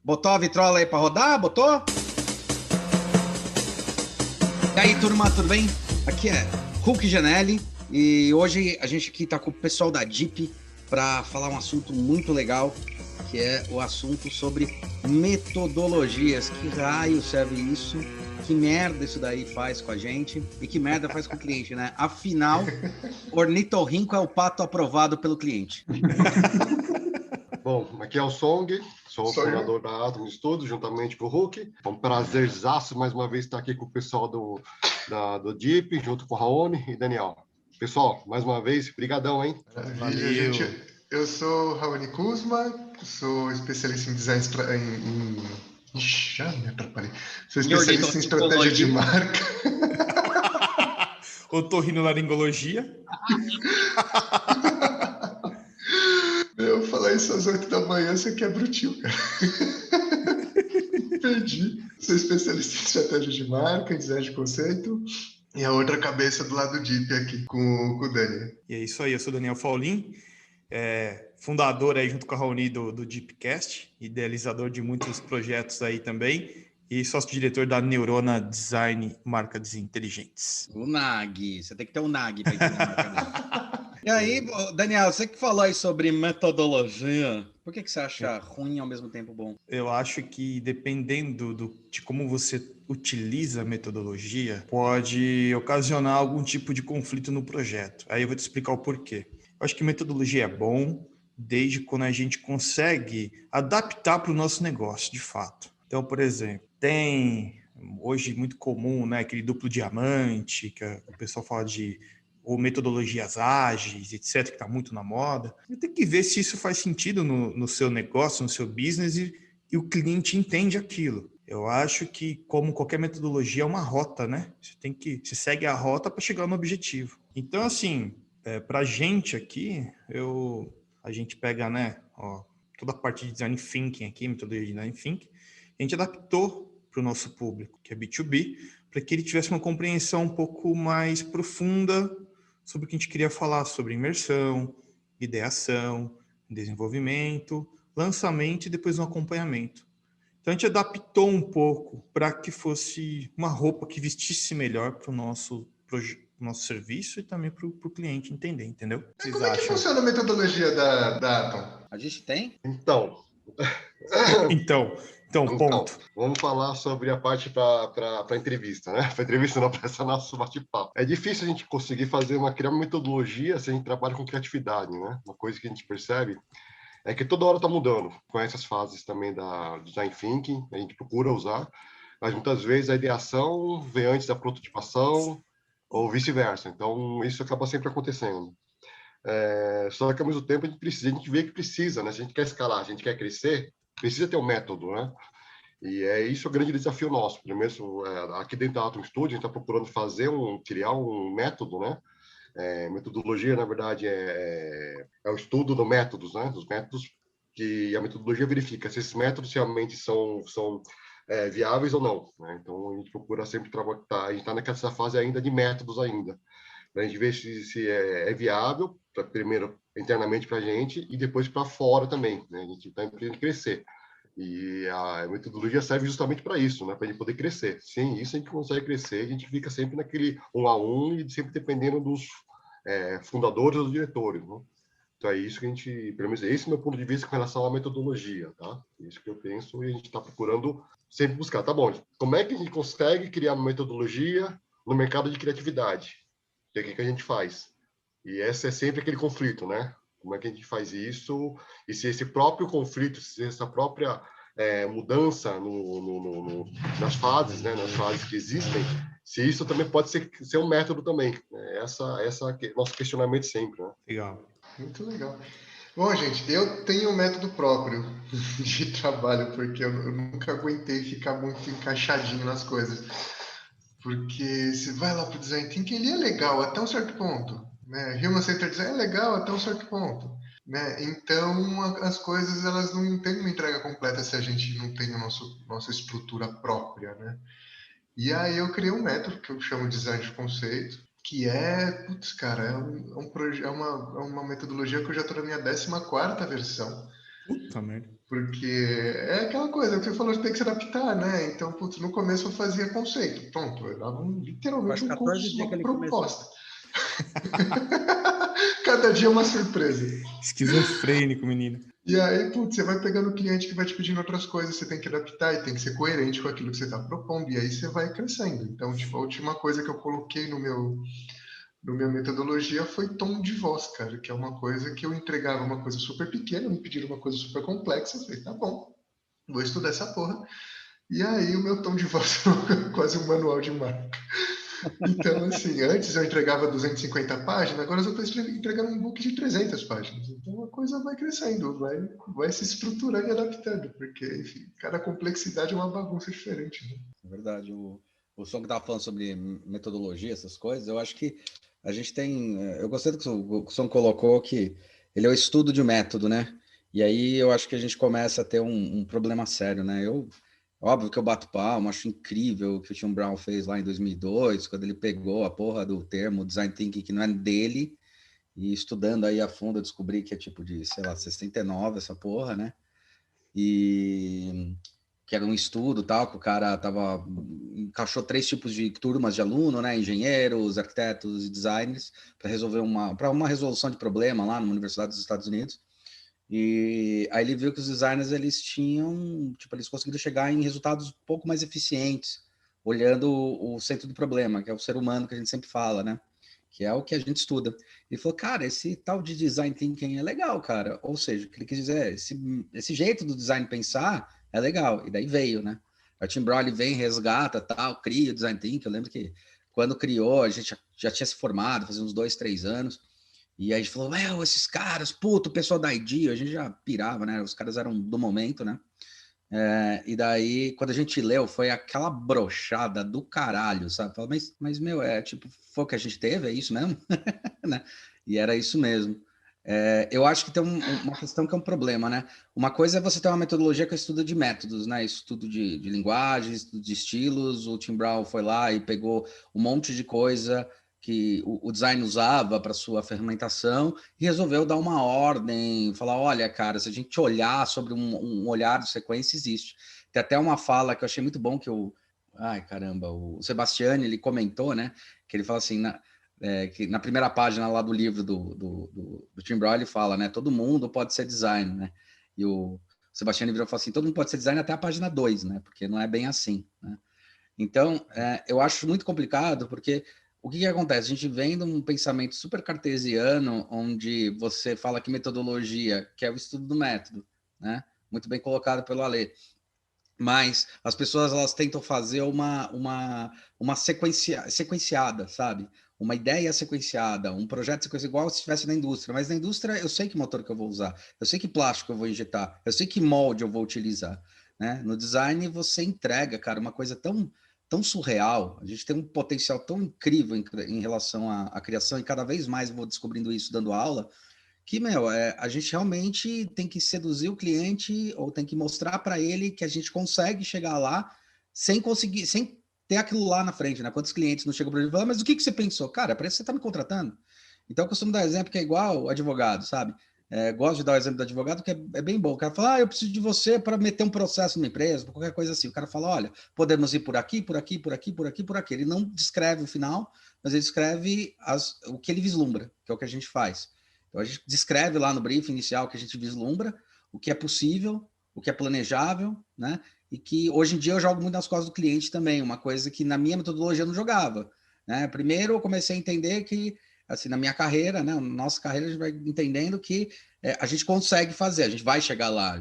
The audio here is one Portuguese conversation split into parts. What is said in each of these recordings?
Botou a vitrola aí pra rodar? Botou? E aí, turma, tudo bem? Aqui é Hulk Janelli e hoje a gente aqui tá com o pessoal da Deep para falar um assunto muito legal, que é o assunto sobre metodologias. Que raio serve isso? Que merda isso daí faz com a gente? E que merda faz com o cliente, né? Afinal, ornitorrinco é o pato aprovado pelo cliente. Bom, aqui é o Song, sou o Sou eu. fundador da Atom Studio, juntamente com o Hulk. É um prazerzaço mais uma vez estar aqui com o pessoal do Deep, junto com o Raoni e Daniel. Pessoal, mais uma vez, brigadão, hein? Maravilha, Valeu. gente. Eu sou Raoni Kuzma, sou especialista em design... Ixi, já me atrapalhei. Sou especialista em estratégia de marca. Otorrinolaringologia. Eu falar isso às 8 da manhã, você quebra o tio, cara. Perdi. Sou especialista em estratégia de marca, em design de conceito. E a outra cabeça do lado Deep aqui, com o Dani. E é isso aí, eu sou Daniel Faulin, fundador aí junto com a Raoni do Deepcast, idealizador de muitos projetos aí também, e sócio-diretor da Neurona Design Marcas Inteligentes. O NAG, você tem que ter um NAG para entender a marca dele. E aí, Daniel, você que falou aí sobre metodologia, por que você acha ruim e ao mesmo tempo bom? Eu acho que dependendo de como você utiliza a metodologia, pode ocasionar algum tipo de conflito no projeto. Aí eu vou te explicar o porquê. Eu acho que metodologia é bom desde quando a gente consegue adaptar para o nosso negócio, de fato. Então, por exemplo, tem hoje muito comum, né, aquele duplo diamante, que o pessoal fala de ou metodologias ágeis, etc., que está muito na moda. Tem que ver se isso faz sentido no seu negócio, no seu business, e o cliente entende aquilo. Eu acho que, como qualquer metodologia, é uma rota, né? Você segue a rota para chegar no objetivo. Então, assim, para a gente aqui, a gente pega, né, toda a parte de design thinking aqui, metodologia de design thinking, a gente adaptou para o nosso público, que é B2B, para que ele tivesse uma compreensão um pouco mais profunda sobre o que a gente queria falar, sobre imersão, ideação, desenvolvimento, lançamento e depois um acompanhamento. Então a gente adaptou um pouco para que fosse uma roupa que vestisse melhor para o nosso serviço e também para o cliente entender, entendeu? Como é que funciona a metodologia da Atom? A gente tem? Então, ponto. Vamos falar sobre a parte para a entrevista, né? Para entrevista não, para esse nosso bate-papo. É difícil a gente conseguir criar uma metodologia se a gente trabalha com criatividade, né? Uma coisa que a gente percebe é que toda hora está mudando. Com essas fases também da design thinking, a gente procura usar, mas muitas vezes a ideação vem antes da prototipação ou vice-versa. Então, isso acaba sempre acontecendo. Só que, ao mesmo tempo, a gente vê que precisa, né? Se a gente quer escalar, se a gente quer crescer, precisa ter um método, né? E é isso o grande desafio nosso. Primeiro, aqui dentro da Atom Studio, a gente está procurando criar um método, né? Metodologia, na verdade, é o estudo dos métodos, né? Dos métodos que a metodologia verifica se esses métodos realmente são viáveis ou não, né? Então, a gente procura sempre trabalhar, a gente está nessa fase ainda de métodos ainda, para a gente ver se é viável, primeiro internamente para a gente e depois para fora também, né? A gente está querendo crescer. E a metodologia serve justamente para isso, né? Para a gente poder crescer. Sem isso, a gente consegue crescer, a gente fica sempre naquele 1 a 1 e sempre dependendo dos fundadores ou dos diretores, né? Então é isso que a gente, pelo menos esse é o meu ponto de vista com relação à metodologia, tá? Isso que eu penso e a gente está procurando sempre buscar. Tá bom, como é que a gente consegue criar uma metodologia no mercado de criatividade? O que a gente faz? E esse é sempre aquele conflito, né? Como é que a gente faz isso? E se esse próprio conflito, se essa própria mudança nas fases, né? Nas fases que existem, se isso também pode ser um método também. Essa é nosso questionamento sempre, né? Legal. Muito legal. Bom, gente, eu tenho um método próprio de trabalho, porque eu nunca aguentei ficar muito encaixadinho nas coisas. Porque se vai lá para o design thinking, ele é legal até um certo ponto, né? Human Centered Design é legal até um certo ponto, né? Então, as coisas elas não têm uma entrega completa se a gente não tem nossa estrutura própria, né? E aí eu criei um método que eu chamo de design de conceito, que putz, cara, é uma metodologia que eu já estou na minha 14ª versão. Puta merda. Porque é aquela coisa, o que você falou, tem que se adaptar, né? Então, putz, no começo eu fazia conceito. Pronto, eu dava literalmente Faz um 14 curso, dias que uma ele começou. proposta. Cada dia uma surpresa. Esquizofrênico, menino. E aí, putz, você vai pegando o cliente que vai te pedindo outras coisas, você tem que adaptar e tem que ser coerente com aquilo que você está propondo, e aí você vai crescendo. Então, tipo, a última coisa que eu coloquei no minha metodologia foi tom de voz, cara, que é uma coisa que eu entregava uma coisa super pequena, me pediram uma coisa super complexa, eu falei, tá bom, vou estudar essa porra. E aí o meu tom de voz foi quase um manual de marca. Então, assim, antes eu entregava 250 páginas, agora eu estou entregando um book de 300 páginas. Então a coisa vai crescendo, vai se estruturando e adaptando, porque, enfim, cada complexidade é uma bagunça diferente. Né? É verdade. O Som que estava falando sobre metodologia, essas coisas, eu acho que a gente tem. Eu gostei do que o Som colocou, que ele é o estudo de método, né? E aí eu acho que a gente começa a ter um problema sério, né? Óbvio que eu bato palma, acho incrível o que o Tim Brown fez lá em 2002, quando ele pegou a porra do termo design thinking, que não é dele, e estudando aí a fundo, eu descobri que é tipo de, sei lá, 69 essa porra, né? E que era um estudo tal, que o cara encaixou 3 tipos de turmas de aluno, né? Engenheiros, arquitetos e designers, para resolver uma resolução de problema lá na Universidade dos Estados Unidos. E aí ele viu que os designers eles tinham, tipo, eles conseguiram chegar em resultados um pouco mais eficientes, olhando o centro do problema, que é o ser humano que a gente sempre fala, né? Que é o que a gente estuda. Ele falou, cara, esse tal de design thinking é legal, cara. Ou seja, o que ele quis dizer, esse jeito do design pensar é legal. E daí veio, né? O Tim Brown ele vem, resgata, tal, cria o design thinking. Eu lembro que quando criou, a gente já tinha se formado, fazia uns 2, 3 anos. E aí a gente falou, esses caras, puto, o pessoal da ID, a gente já pirava, né? Os caras eram do momento, né? E daí, quando a gente leu, foi aquela brochada do caralho, sabe? Fala, mas meu, tipo, foi o que a gente teve, é isso mesmo? Né? E era isso mesmo. Eu acho que tem uma questão que é um problema, né? Uma coisa é você ter uma metodologia que é estudo de métodos, né? Estudo de linguagem, estudo de estilos. O Tim Brown foi lá e pegou um monte de coisa que o design usava para sua fermentação e resolveu dar uma ordem, falar, olha, cara, se a gente olhar sobre um olhar de sequência, existe. Tem até uma fala que eu achei muito bom que ai, caramba, o Sebastiani, ele comentou, né? Que ele fala assim, que na primeira página lá do livro do Tim Brown, ele fala, né? Todo mundo pode ser designer, né? E o Sebastiani virou e falou assim, todo mundo pode ser designer até a página 2, né? Porque não é bem assim, né? Então, eu acho muito complicado, porque o que acontece? A gente vem de um pensamento super cartesiano, onde você fala que metodologia, que é o estudo do método, né? Muito bem colocado pelo Ale. Mas as pessoas elas tentam fazer uma sequenciada, sabe? Uma ideia sequenciada, um projeto sequenciado, igual se estivesse na indústria. Mas na indústria eu sei que motor que eu vou usar, eu sei que plástico eu vou injetar, eu sei que molde eu vou utilizar. Né? No design você entrega, cara, uma coisa tão surreal. A gente tem um potencial tão incrível em relação à criação, e cada vez mais eu vou descobrindo isso dando aula que, meu, a gente realmente tem que seduzir o cliente ou tem que mostrar para ele que a gente consegue chegar lá sem conseguir, sem ter aquilo lá na frente, né? Quantos clientes não chegam para ele e falam, mas o que você pensou? Cara, parece que você está me contratando. Então, eu costumo dar exemplo que é igual advogado, sabe? Gosto de dar o exemplo do advogado, que é bem bom. O cara fala, eu preciso de você para meter um processo numa empresa, qualquer coisa assim. O cara fala, olha, podemos ir por aqui, por aqui, por aqui, por aqui, por aqui. Ele não descreve o final, mas ele descreve o que ele vislumbra, que é o que a gente faz. Então, a gente descreve lá no briefing inicial que a gente vislumbra, o que é possível, o que é planejável, né? E que hoje em dia eu jogo muito nas costas do cliente também, uma coisa que na minha metodologia eu não jogava. Né? Primeiro eu comecei a entender que, assim, na minha carreira, né? Na nossa carreira, a gente vai entendendo que a gente consegue fazer, a gente vai chegar lá.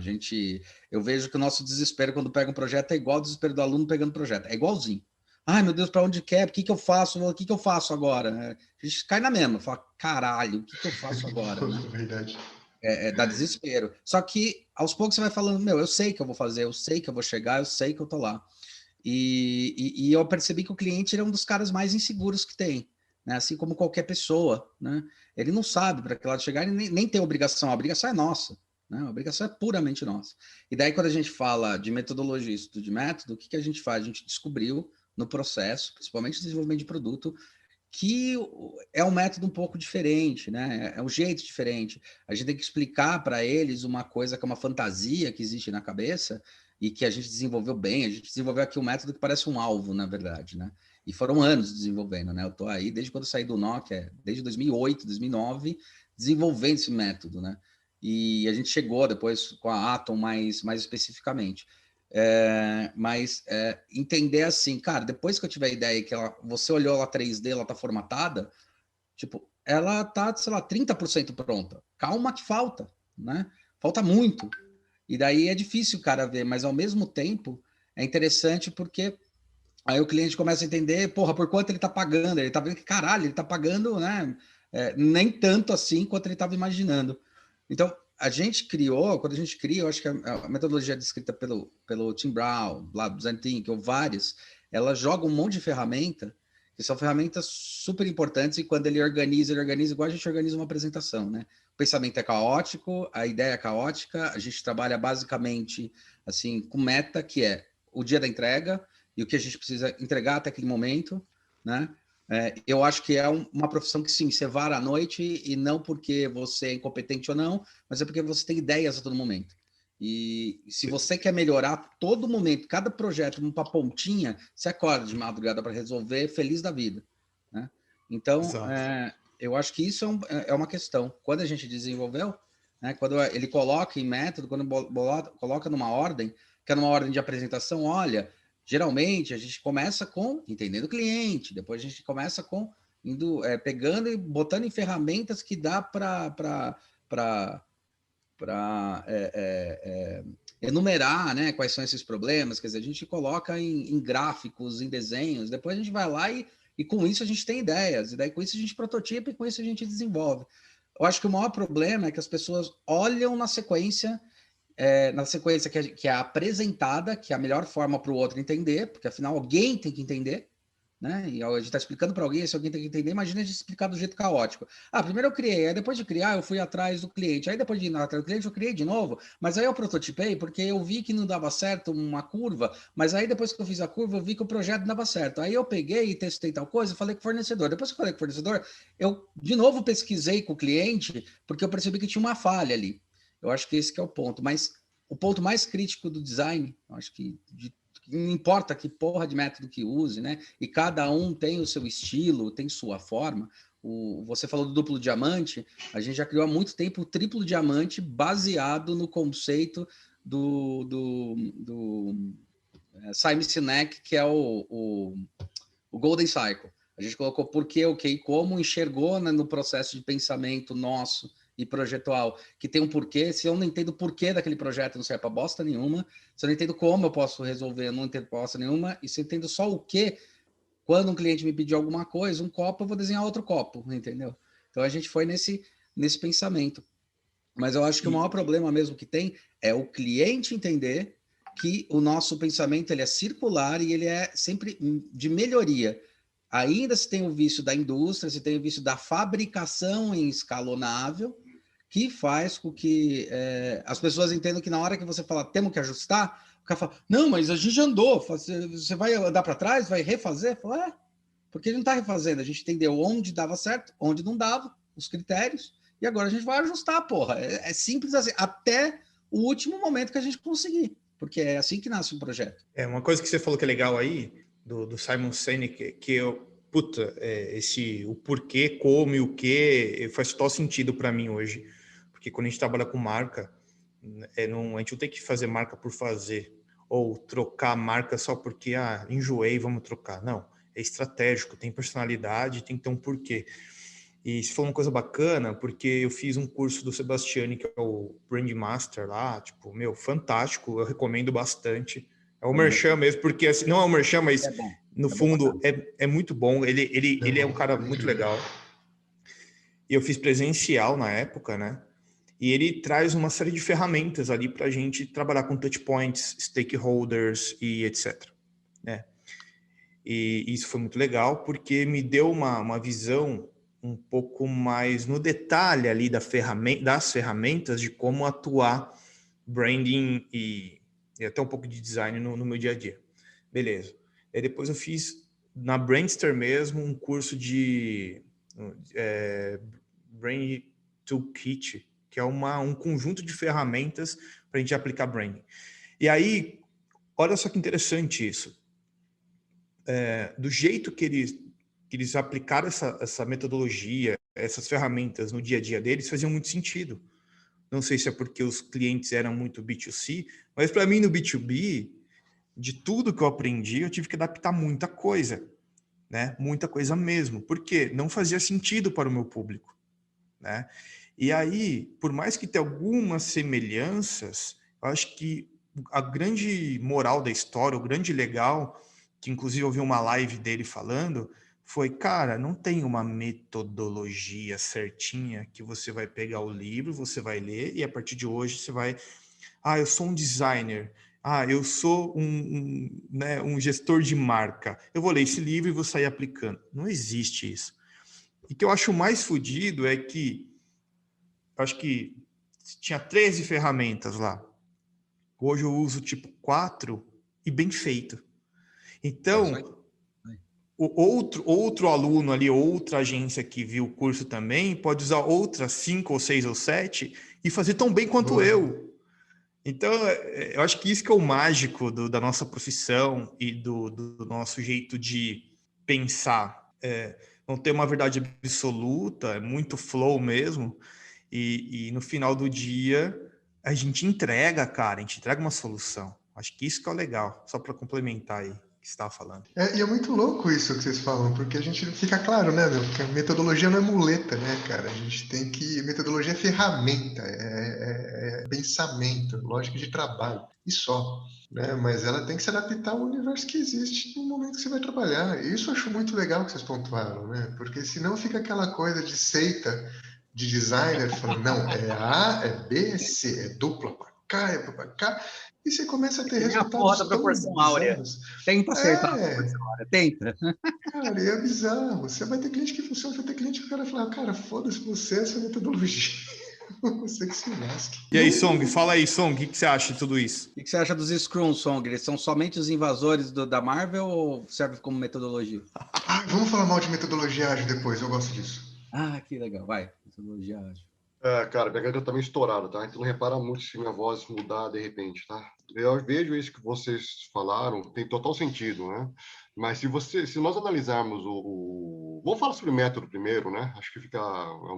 Eu vejo que o nosso desespero quando pega um projeto é igual ao desespero do aluno pegando projeto, é igualzinho. Ai, meu Deus, para onde quer? O que eu faço? O que eu faço agora? A gente cai na mesma, fala, caralho, o que eu faço agora? Né? Verdade. Dá desespero. Só que aos poucos você vai falando, meu, eu sei que eu vou fazer, eu sei que eu vou chegar, eu sei que eu tô lá. E eu percebi que o cliente é um dos caras mais inseguros que tem, né? Assim como qualquer pessoa, né? Ele não sabe para que lado chegar, ele nem tem obrigação, a obrigação é nossa, né? A obrigação é puramente nossa. E daí, quando a gente fala de metodologia, estudo de método, o que a gente faz? A gente descobriu no processo, principalmente no desenvolvimento de produto, que é um método um pouco diferente, né? É um jeito diferente. A gente tem que explicar para eles uma coisa que é uma fantasia que existe na cabeça e que a gente desenvolveu bem. A gente desenvolveu aqui um método que parece um alvo, na verdade, né? E foram anos desenvolvendo, né? Eu tô aí desde quando eu saí do Nokia, desde 2008, 2009, desenvolvendo esse método, né? E a gente chegou depois com a Atom mais especificamente. Mas entender assim, cara, depois que eu tiver a ideia que você olhou ela 3D, ela tá formatada, tipo, ela tá, sei lá, 30% pronta. Calma que falta, né? Falta muito. E daí é difícil o cara ver, mas ao mesmo tempo é interessante porque aí o cliente começa a entender, porra, por quanto ele tá pagando? Ele tá vendo que, caralho, ele tá pagando, né? Nem tanto assim quanto ele estava imaginando. Então, a gente criou, quando a gente cria, eu acho que a metodologia descrita pelo Tim Brown, lá do Design Thinking, ou várias, ela joga um monte de ferramenta, que são ferramentas super importantes, e quando ele organiza igual a gente organiza uma apresentação, né? O pensamento é caótico, a ideia é caótica, a gente trabalha basicamente assim com meta, que é o dia da entrega, e o que a gente precisa entregar até aquele momento, né? Eu acho que é uma profissão que, sim, você vara à noite, e não porque você é incompetente ou não, mas é porque você tem ideias a todo momento. E se você quer melhorar todo momento, cada projeto, uma pontinha, você acorda de madrugada para resolver, feliz da vida, né? Então, eu acho que isso é uma questão. Quando a gente desenvolveu, né, quando ele coloca em método, quando coloca numa ordem, que é numa ordem de apresentação, olha, geralmente a gente começa com entendendo o cliente, depois a gente começa com pegando e botando em ferramentas que dá para enumerar, né, quais são esses problemas. Quer dizer, a gente coloca em gráficos, em desenhos, depois a gente vai lá e com isso a gente tem ideias, e daí com isso a gente prototipa e com isso a gente desenvolve. Eu acho que o maior problema é que as pessoas olham na sequência que é apresentada, que é a melhor forma para o outro entender, porque afinal alguém tem que entender, né? E a gente está explicando para alguém, se alguém tem que entender, imagina a gente explicar do jeito caótico. Primeiro eu criei, aí depois de criar eu fui atrás do cliente, aí depois de ir atrás do cliente eu criei de novo, mas aí eu prototipei porque eu vi que não dava certo uma curva, mas aí depois que eu fiz a curva eu vi que o projeto não dava certo. Aí eu peguei e testei tal coisa, falei com o fornecedor. Depois que eu falei com o fornecedor, eu de novo pesquisei com o cliente, porque eu percebi que tinha uma falha ali. Eu acho que esse que é o ponto. Mas o ponto mais crítico do design, eu acho que não importa que porra de método que use, né? E cada um tem o seu estilo, tem sua forma. Você falou do duplo diamante, a gente já criou há muito tempo o triplo diamante baseado no conceito do Simon Sinek, que é o Golden Cycle. A gente colocou por quê, o que e como, enxergou, né, no processo de pensamento nosso e projetual, que tem um porquê. Se eu não entendo o porquê daquele projeto, não serve para bosta nenhuma. Se eu não entendo como eu posso resolver, eu não entendo bosta nenhuma. E se eu entendo só o quê, quando um cliente me pedir alguma coisa, um copo, eu vou desenhar outro copo, entendeu? Então a gente foi nesse pensamento. Mas eu acho que o maior problema mesmo que tem é o cliente entender que o nosso pensamento ele é circular e ele é sempre de melhoria. Ainda se tem o vício da indústria, se tem o vício da fabricação em escalonável, que faz com que as pessoas entendam que na hora que você fala temos que ajustar, o cara fala, não, mas a gente já andou, você vai andar para trás, vai refazer? Fala, porque a gente não está refazendo, a gente entendeu onde dava certo, onde não dava, os critérios, e agora a gente vai ajustar, porra. É simples assim, até o último momento que a gente conseguir, porque é assim que nasce um projeto. Uma coisa que você falou que é legal aí, do Simon Sinek, que eu, o porquê, como e o que, faz total sentido para mim hoje. Porque quando a gente trabalha com marca, a gente não tem que fazer marca por fazer, ou trocar marca só porque, enjoei, vamos trocar. Não, é estratégico, tem personalidade, tem que ter um porquê. E se for uma coisa bacana, porque eu fiz um curso do Sebastiani, que é o Brand Master lá, fantástico, eu recomendo bastante. É o merchan mesmo, porque assim, não é o merchan, mas no fundo é muito bom. Ele é um cara muito legal. E eu fiz presencial na época, né? E ele traz uma série de ferramentas ali para a gente trabalhar com touch points, stakeholders e etc. Né? E isso foi muito legal, porque me deu uma visão um pouco mais no detalhe ali das ferramentas de como atuar branding e até um pouco de design no meu dia a dia. Beleza. E depois eu fiz na Brainster mesmo, um curso de Brain Toolkit, que é um conjunto de ferramentas para a gente aplicar Brain. E aí, olha só que interessante isso. Do jeito que eles aplicaram essa metodologia, essas ferramentas no dia a dia deles, fazia muito sentido. Não sei se é porque os clientes eram muito B2C, mas para mim no B2B, de tudo que eu aprendi, eu tive que adaptar muita coisa, né? Muita coisa mesmo, porque não fazia sentido para o meu público, né? E aí, por mais que tenha algumas semelhanças, eu acho que a grande moral da história, o grande legal, que inclusive eu vi uma live dele falando, foi, cara, não tem uma metodologia certinha que você vai pegar o livro, você vai ler e a partir de hoje você vai... eu sou um designer. Eu sou um gestor de marca. Eu vou ler esse livro e vou sair aplicando. Não existe isso. E o que eu acho mais fodido é que acho que tinha 13 ferramentas lá. Hoje eu uso tipo 4 e bem feito. Então, o outro aluno ali, outra agência que viu o curso também, pode usar outras 5 ou 6 ou 7 e fazer tão bem quanto eu. Então, eu acho que isso que é o mágico da nossa profissão e do nosso jeito de pensar. Não ter uma verdade absoluta, é muito flow mesmo. E no final do dia, a gente entrega, cara, a gente entrega uma solução. Acho que isso que é o legal, só para complementar aí o que você estava falando. E é muito louco isso que vocês falam, porque a gente fica claro, né, meu? Que a metodologia não é muleta, né, cara? A gente tem que... Metodologia é ferramenta, é pensamento, lógica de trabalho, e só. Né? Mas ela tem que se adaptar ao universo que existe no momento que você vai trabalhar. E isso eu acho muito legal que vocês pontuaram, né? Porque senão fica aquela coisa de seita de designer falando, não, é A, é B, é C, é dupla pra cá, é pra cá. E você começa a ter resultados a porra da proporção áurea. Tenta acertar a proporção áurea, tenta. Cara, é bizarro. Você vai ter cliente que funciona, vai ter cliente que o cara fala, cara, foda-se você, essa metodologia. Você que se lasque. E aí, Song, fala aí, Song, o que você acha de tudo isso? O que você acha dos Scrum, Song? Eles são somente os invasores da Marvel ou serve como metodologia? Vamos falar mal de metodologia ágil depois, eu gosto disso. Que legal, vai. Metodologia ágil. Cara, minha garganta tá meio estourada, tá? Então não repara muito se minha voz mudar de repente, tá? Eu vejo isso que vocês falaram, tem total sentido, né? Mas se nós analisarmos Vamos falar sobre método primeiro, né? Acho que fica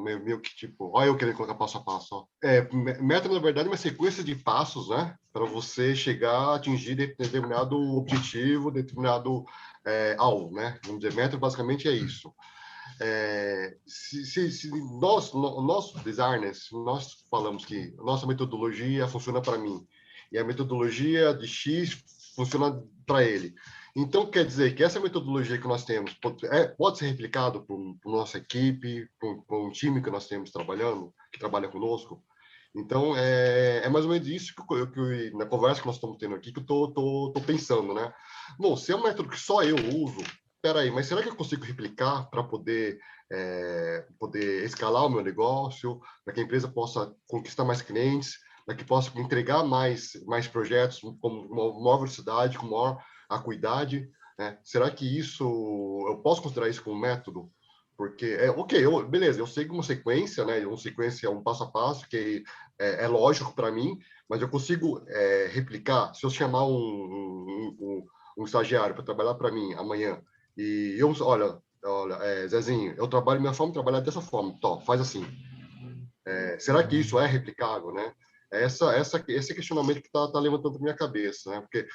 meio que tipo... Olha eu querendo colocar passo a passo, ó. Método, na verdade, é uma sequência de passos, né? Para você chegar a atingir determinado objetivo, determinado alvo, né? Vamos dizer, método basicamente é isso. Se nós designers, nós falamos que nossa metodologia funciona para mim e a metodologia de X funciona para ele. Então, quer dizer que essa metodologia que nós temos pode ser replicado por nossa equipe, por um time que nós temos trabalhando, que trabalha conosco. Então, é mais ou menos isso que na conversa que nós estamos tendo aqui, que eu estou pensando, né? Bom, se é um método que só eu uso, peraí, mas será que eu consigo replicar para poder escalar o meu negócio, para que a empresa possa conquistar mais clientes, para que possa entregar mais projetos com maior velocidade, com maior acuidade, né? Será que eu posso considerar isso como método? Porque, beleza, eu sei que uma sequência, né? Uma sequência é um passo a passo que é lógico para mim, mas eu consigo replicar. Se eu chamar um estagiário para trabalhar para mim amanhã, e olha, Zezinho, minha forma de trabalhar é dessa forma, faz assim. Será que isso é replicável, né? Esse questionamento que está levantando na minha cabeça, né? Porque,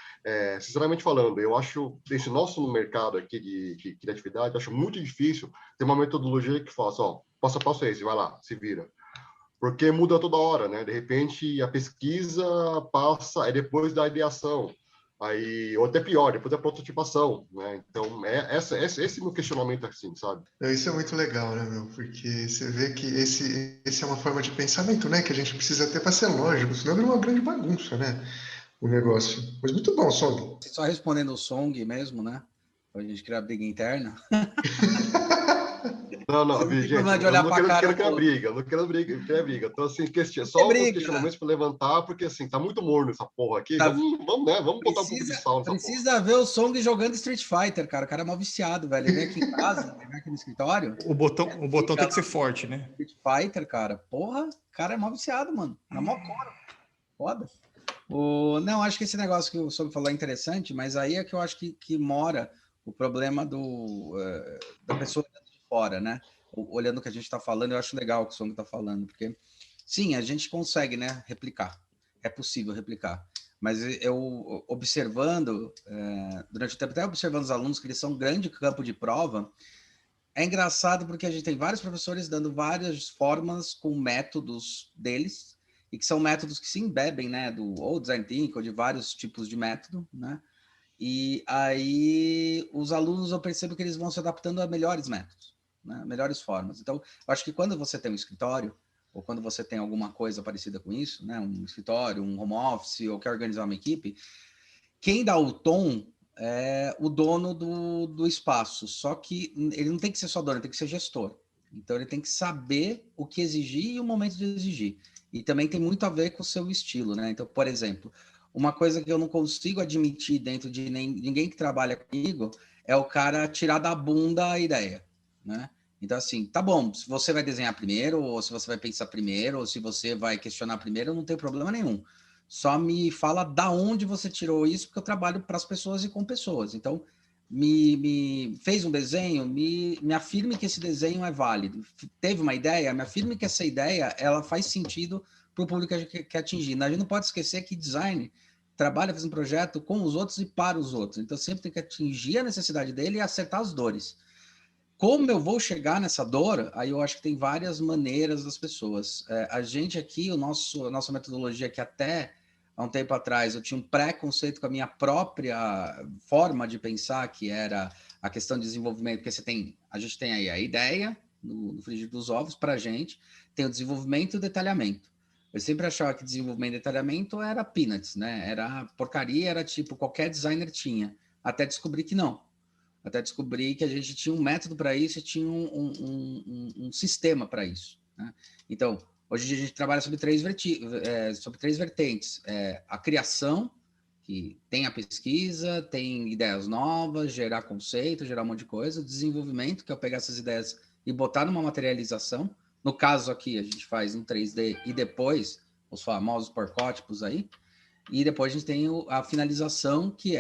sinceramente falando, eu acho, esse nosso mercado aqui de criatividade, acho muito difícil ter uma metodologia que faça, passo a passo é esse, vai lá, se vira. Porque muda toda hora, né? De repente, a pesquisa passa, depois da ideação. Ou até pior, depois da prototipação, né? Então, esse meu questionamento assim, sabe? Isso é muito legal, né, meu? Porque você vê que esse é uma forma de pensamento, né? Que a gente precisa ter para ser lógico, senão vira uma grande bagunça, né? O negócio. Mas muito bom, Song. Só respondendo o Song mesmo, né? Pra gente criar briga interna. Não, Você não tem gente, problema de eu olhar não pra quero, cara quero do criar outro. briga, eu não quero criar briga. Então, assim, É só os briga. questionamentos para levantar, porque, assim, tá muito morno essa porra aqui. Tá, Vamos, né? Vamos botar um pouco de precisa, sal nessa porra. precisa ver o Song jogando Street Fighter, cara. O cara é mal viciado, velho. Ele vem aqui em casa, ele vem aqui no escritório, O botão liga tem que lá ser forte, né? Street Fighter, cara. Porra, o cara é mal viciado, mano. Na mó cora. Foda. Não, acho que esse negócio que o Song falou é interessante, mas aí é que eu acho que mora o problema da pessoa olhando de fora, né? Olhando o que a gente está falando, eu acho legal o que o Song está falando, porque sim, a gente consegue, né, replicar. É possível replicar. Mas eu observando, durante o tempo, até observando os alunos, que eles são um grande campo de prova, é engraçado porque a gente tem vários professores dando várias formas com métodos deles, e que são métodos que se embebem, né, ou design thinking, ou de vários tipos de método, né? E aí os alunos, eu percebo que eles vão se adaptando a melhores métodos, né, melhores formas. Então, eu acho que quando você tem um escritório, ou quando você tem alguma coisa parecida com isso, né, um escritório, um home office, ou quer organizar uma equipe, quem dá o tom é o dono do espaço, só que ele não tem que ser só dono, ele tem que ser gestor. Então ele tem que saber o que exigir e o momento de exigir. E também tem muito a ver com o seu estilo, né? Então, por exemplo, uma coisa que eu não consigo admitir dentro de ninguém que trabalha comigo é o cara tirar da bunda a ideia, né? Então, assim, tá bom, se você vai desenhar primeiro, ou se você vai pensar primeiro, ou se você vai questionar primeiro, não tem problema nenhum. Só me fala da onde você tirou isso, porque eu trabalho para as pessoas e com pessoas. Então, me fez um desenho, me afirme que esse desenho é válido. Teve uma ideia, me afirme que essa ideia ela faz sentido para o público que a gente quer atingir. A gente não pode esquecer que design trabalha fazendo projeto com os outros e para os outros. Então, sempre tem que atingir a necessidade dele e acertar as dores. Como eu vou chegar nessa dor? Aí eu acho que tem várias maneiras das pessoas. A gente aqui, a nossa metodologia, que até há um tempo atrás eu tinha um preconceito com a minha própria forma de pensar, que era a questão de desenvolvimento, porque a gente tem aí a ideia, no frigir dos ovos, para a gente, tem o desenvolvimento e o detalhamento. Eu sempre achava que desenvolvimento e detalhamento era peanuts, né? Era porcaria, era tipo, qualquer designer tinha, até descobrir que não. Até descobrir que a gente tinha um método para isso e tinha um sistema para isso, né? Então, hoje em dia a gente trabalha sobre três vertentes. A criação, que tem a pesquisa, tem ideias novas, gerar conceito, gerar um monte de coisa. O desenvolvimento, que é eu pegar essas ideias e botar numa materialização. No caso aqui, a gente faz um 3D e depois os famosos porcótipos aí. E depois a gente tem a finalização, que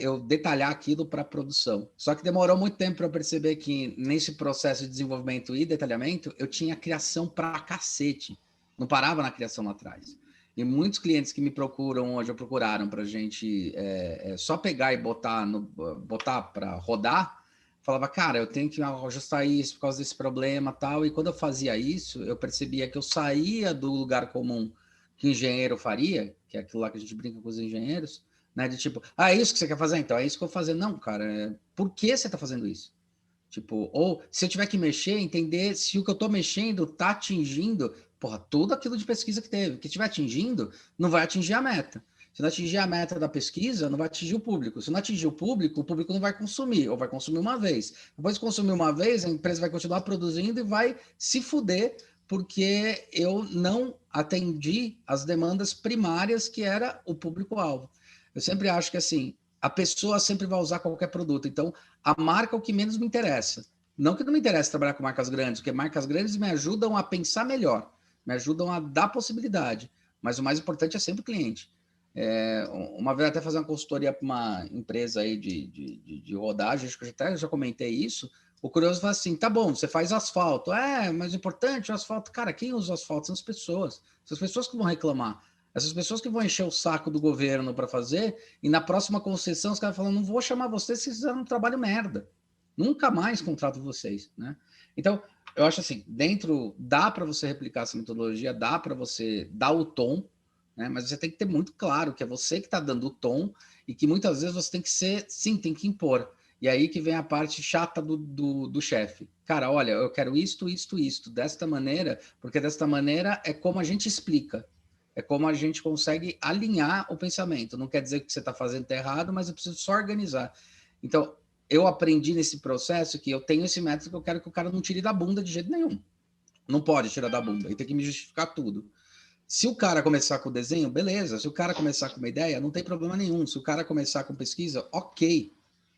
eu detalhar aquilo para produção. Só que demorou muito tempo para eu perceber que nesse processo de desenvolvimento e detalhamento, eu tinha criação para cacete. Não parava na criação lá atrás. E muitos clientes que me procuram hoje, ou procuraram para a gente só pegar e botar para rodar, falava, cara, eu tenho que ajustar isso por causa desse problema tal. E quando eu fazia isso, eu percebia que eu saía do lugar comum que o engenheiro faria, que é aquilo lá que a gente brinca com os engenheiros, né? De tipo, é isso que você quer fazer? Então, é isso que eu vou fazer. Não, cara, por que você tá fazendo isso? Tipo, ou se eu tiver que mexer, entender se o que eu tô mexendo tá atingindo, porra, tudo aquilo de pesquisa que teve. Que estiver atingindo, não vai atingir a meta. Se não atingir a meta da pesquisa, não vai atingir o público. Se não atingir o público não vai consumir, ou vai consumir uma vez. Depois de consumir uma vez, a empresa vai continuar produzindo e vai se fuder, porque eu não atendi as demandas primárias que era o público-alvo. Eu sempre acho que assim, a pessoa sempre vai usar qualquer produto. Então, a marca é o que menos me interessa. Não que não me interesse trabalhar com marcas grandes, porque marcas grandes me ajudam a pensar melhor, me ajudam a dar possibilidade. Mas o mais importante é sempre o cliente. Uma vez até fazer uma consultoria para uma empresa aí de rodagem, acho que eu até já comentei isso. O curioso fala assim, tá bom, você faz asfalto. Mas o importante é o asfalto. Cara, quem usa o asfalto são as pessoas. São as pessoas que vão reclamar. Essas pessoas que vão encher o saco do governo para fazer, e na próxima concessão os caras falam, não vou chamar vocês se vocês fizeram um trabalho merda. Nunca mais contrato vocês, né? Então, eu acho assim, dá para você replicar essa metodologia, dá para você dar o tom, né? Mas você tem que ter muito claro que é você que está dando o tom e que muitas vezes você tem que tem que impor. E aí que vem a parte chata do chefe. Cara, olha, eu quero isto, desta maneira, porque desta maneira é como a gente explica. É como a gente consegue alinhar o pensamento. Não quer dizer que você está fazendo tá errado, mas eu preciso só organizar. Então, eu aprendi nesse processo que eu tenho esse método que eu quero que o cara não tire da bunda de jeito nenhum. Não pode tirar da bunda, ele tem que me justificar tudo. Se o cara começar com o desenho, beleza. Se o cara começar com uma ideia, não tem problema nenhum. Se o cara começar com pesquisa, ok.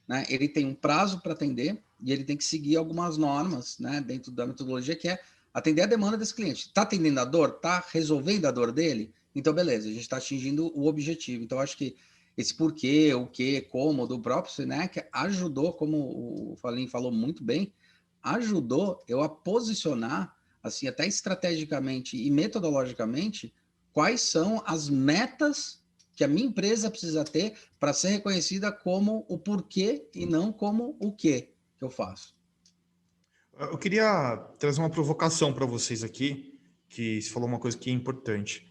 Né? Ele tem um prazo para atender e ele tem que seguir algumas normas, né, dentro da metodologia, que é atender a demanda desse cliente. Está atendendo a dor? Está resolvendo a dor dele? Então, beleza, a gente está atingindo o objetivo. Então, acho que esse porquê, o que, como, do próprio Seneca ajudou, como o Falim falou muito bem, ajudou eu a posicionar, assim, até estrategicamente e metodologicamente, quais são as metas que a minha empresa precisa ter para ser reconhecida como o porquê e não como o que eu faço. Eu queria trazer uma provocação para vocês aqui, que você falou uma coisa que é importante.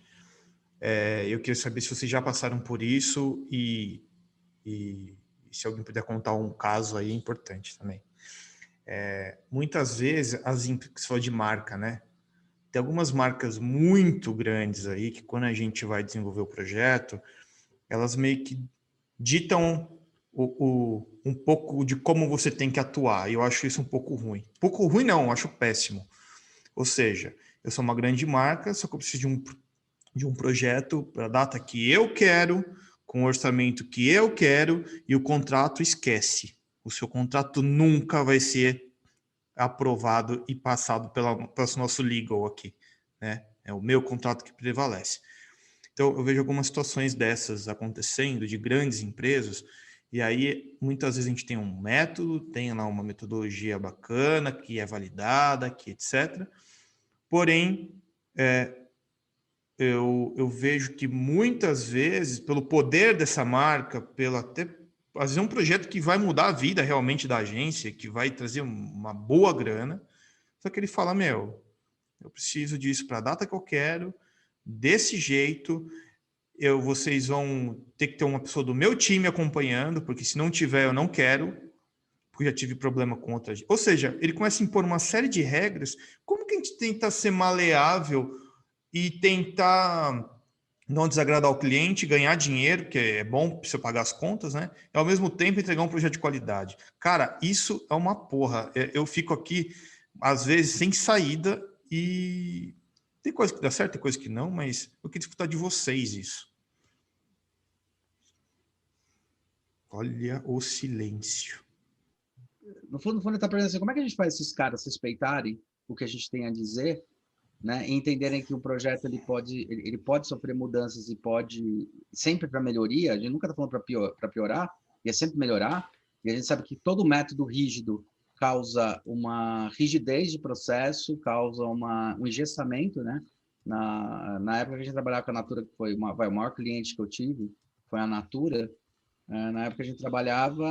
Eu queria saber se vocês já passaram por isso e se alguém puder contar um caso aí importante também. Muitas vezes, você falou de marca, né? Tem algumas marcas muito grandes aí que quando a gente vai desenvolver o projeto, elas meio que ditam um pouco de como você tem que atuar. E eu acho isso um pouco ruim. Um pouco ruim não, eu acho péssimo. Ou seja, eu sou uma grande marca, só que eu preciso de um projeto para a data que eu quero, com o orçamento que eu quero, e o contrato esquece. O seu contrato nunca vai ser aprovado e passado pelo nosso legal aqui, né? É o meu contrato que prevalece. Então, eu vejo algumas situações dessas acontecendo, de grandes empresas, e aí, muitas vezes a gente tem um método, tem lá uma metodologia bacana, que é validada, que etc. Porém, eu vejo que muitas vezes, pelo poder dessa marca, às vezes é um projeto que vai mudar a vida realmente da agência, que vai trazer uma boa grana, só que ele fala, eu preciso disso para a data que eu quero, desse jeito, vocês vão ter que ter uma pessoa do meu time acompanhando, porque se não tiver, eu não quero, porque já tive problema com outra gente. Ou seja, ele começa a impor uma série de regras. Como que a gente tenta ser maleável e tentar não desagradar o cliente, ganhar dinheiro, que é bom para você pagar as contas, né? E ao mesmo tempo entregar um projeto de qualidade. Cara, isso é uma porra. Eu fico aqui, às vezes, sem saída e tem coisa que dá certo, tem coisa que não, mas eu queria escutar de vocês isso. Olha o silêncio. No fundo, ele está perguntando assim, como é que a gente faz esses caras respeitarem o que a gente tem a dizer, né, e entenderem que o projeto ele pode sofrer mudanças e pode sempre para melhoria. A gente nunca está falando para piorar, e é sempre melhorar. E a gente sabe que todo método rígido causa uma rigidez de processo, causa um engessamento, né? Na época que a gente trabalhava com a Natura, que foi o maior cliente que eu tive, foi a Natura. Na época que a gente trabalhava,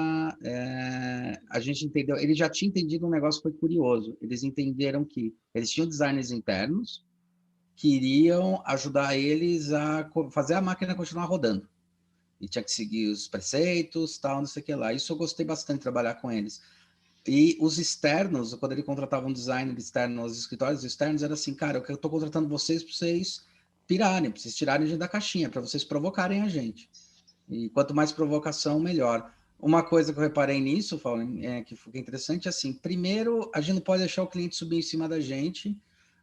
a gente entendeu, ele já tinha entendido um negócio que foi curioso. Eles entenderam que eles tinham designers internos que iriam ajudar eles a fazer a máquina continuar rodando. E tinha que seguir os preceitos, tal, não sei o que lá. Isso eu gostei bastante de trabalhar com eles. E os externos, quando ele contratava um designer externo nos escritórios externos, era assim, cara, eu estou contratando vocês para vocês pirarem, para vocês tirarem a gente da caixinha, para vocês provocarem a gente. E quanto mais provocação, melhor. Uma coisa que eu reparei nisso, Paulo, que foi interessante, é assim, primeiro, a gente não pode deixar o cliente subir em cima da gente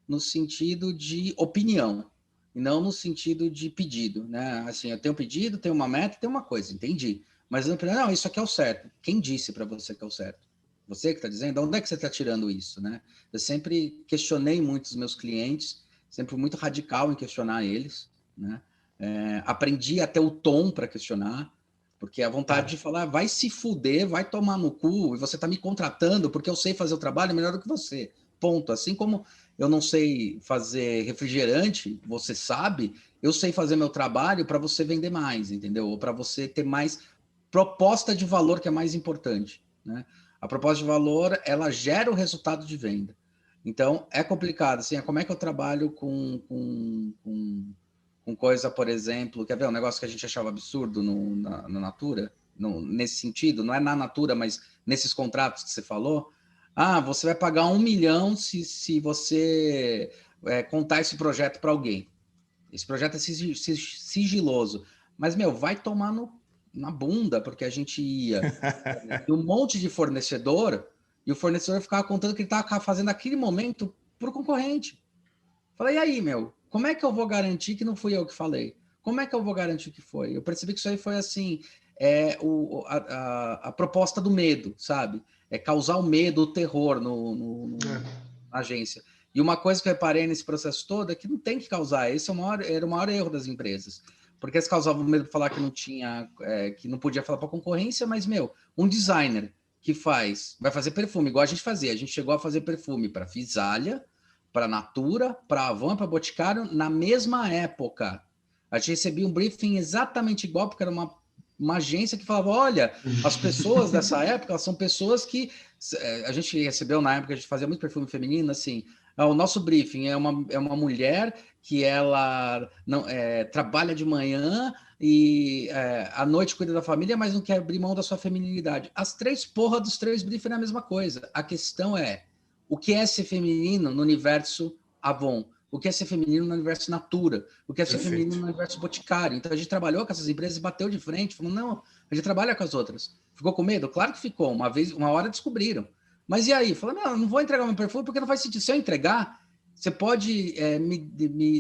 no sentido de opinião, e não no sentido de pedido, né? Assim, eu tenho um pedido, tenho uma meta, tenho uma coisa, entendi. Mas não, isso aqui é o certo. Quem disse para você que é o certo? Você que está dizendo? Onde é que você está tirando isso, né? Eu sempre questionei muito os meus clientes, sempre muito radical em questionar eles, né? Aprendi até o tom para questionar, porque a vontade de falar, vai se fuder, vai tomar no cu, e você está me contratando porque eu sei fazer o trabalho melhor do que você. Ponto. Assim como eu não sei fazer refrigerante, você sabe, eu sei fazer meu trabalho para você vender mais, entendeu? Ou para você ter mais proposta de valor, que é mais importante, né? A proposta de valor, ela gera o resultado de venda. Então, é complicado. Assim, como é que eu trabalho com coisa, por exemplo, quer ver um negócio que a gente achava absurdo na Natura? Nesse sentido, não é na Natura, mas nesses contratos que você falou. Você vai pagar 1 milhão se você contar esse projeto para alguém. Esse projeto é sigiloso. Mas, vai tomar no... na bunda, porque a gente ia de um monte de fornecedor e o fornecedor ficava contando que ele estava fazendo naquele momento para o concorrente. Falei, e aí, meu, como é que eu vou garantir que não fui eu que falei? Como é que eu vou garantir que foi? Eu percebi que isso aí foi assim, a proposta do medo, sabe? É causar o medo, o terror na agência. E uma coisa que eu reparei nesse processo todo é que não tem que causar. Esse era o maior erro das empresas. Porque eles causavam medo de falar que não tinha, que não podia falar para a concorrência, mas, meu, um designer que vai fazer perfume, igual a gente fazia. A gente chegou a fazer perfume para Fisália, para Natura, para Avon, para Boticário, na mesma época. A gente recebia um briefing exatamente igual, porque era uma agência que falava, olha, as pessoas dessa época são pessoas que... A gente recebeu na época, a gente fazia muito perfume feminino, assim, o nosso briefing é uma mulher que ela não trabalha de manhã e à noite cuida da família, mas não quer abrir mão da sua feminilidade. As três porra dos três briefings é a mesma coisa. A questão é, o que é ser feminino no universo Avon? O que é ser feminino no universo Natura? O que é ser feminino no universo Boticário? Então a gente trabalhou com essas empresas e bateu de frente, falou, não, a gente trabalha com as outras. Ficou com medo? Claro que ficou. Uma hora descobriram. Mas e aí? Falou, não vou entregar meu perfume porque não faz sentido. Se eu entregar, você pode,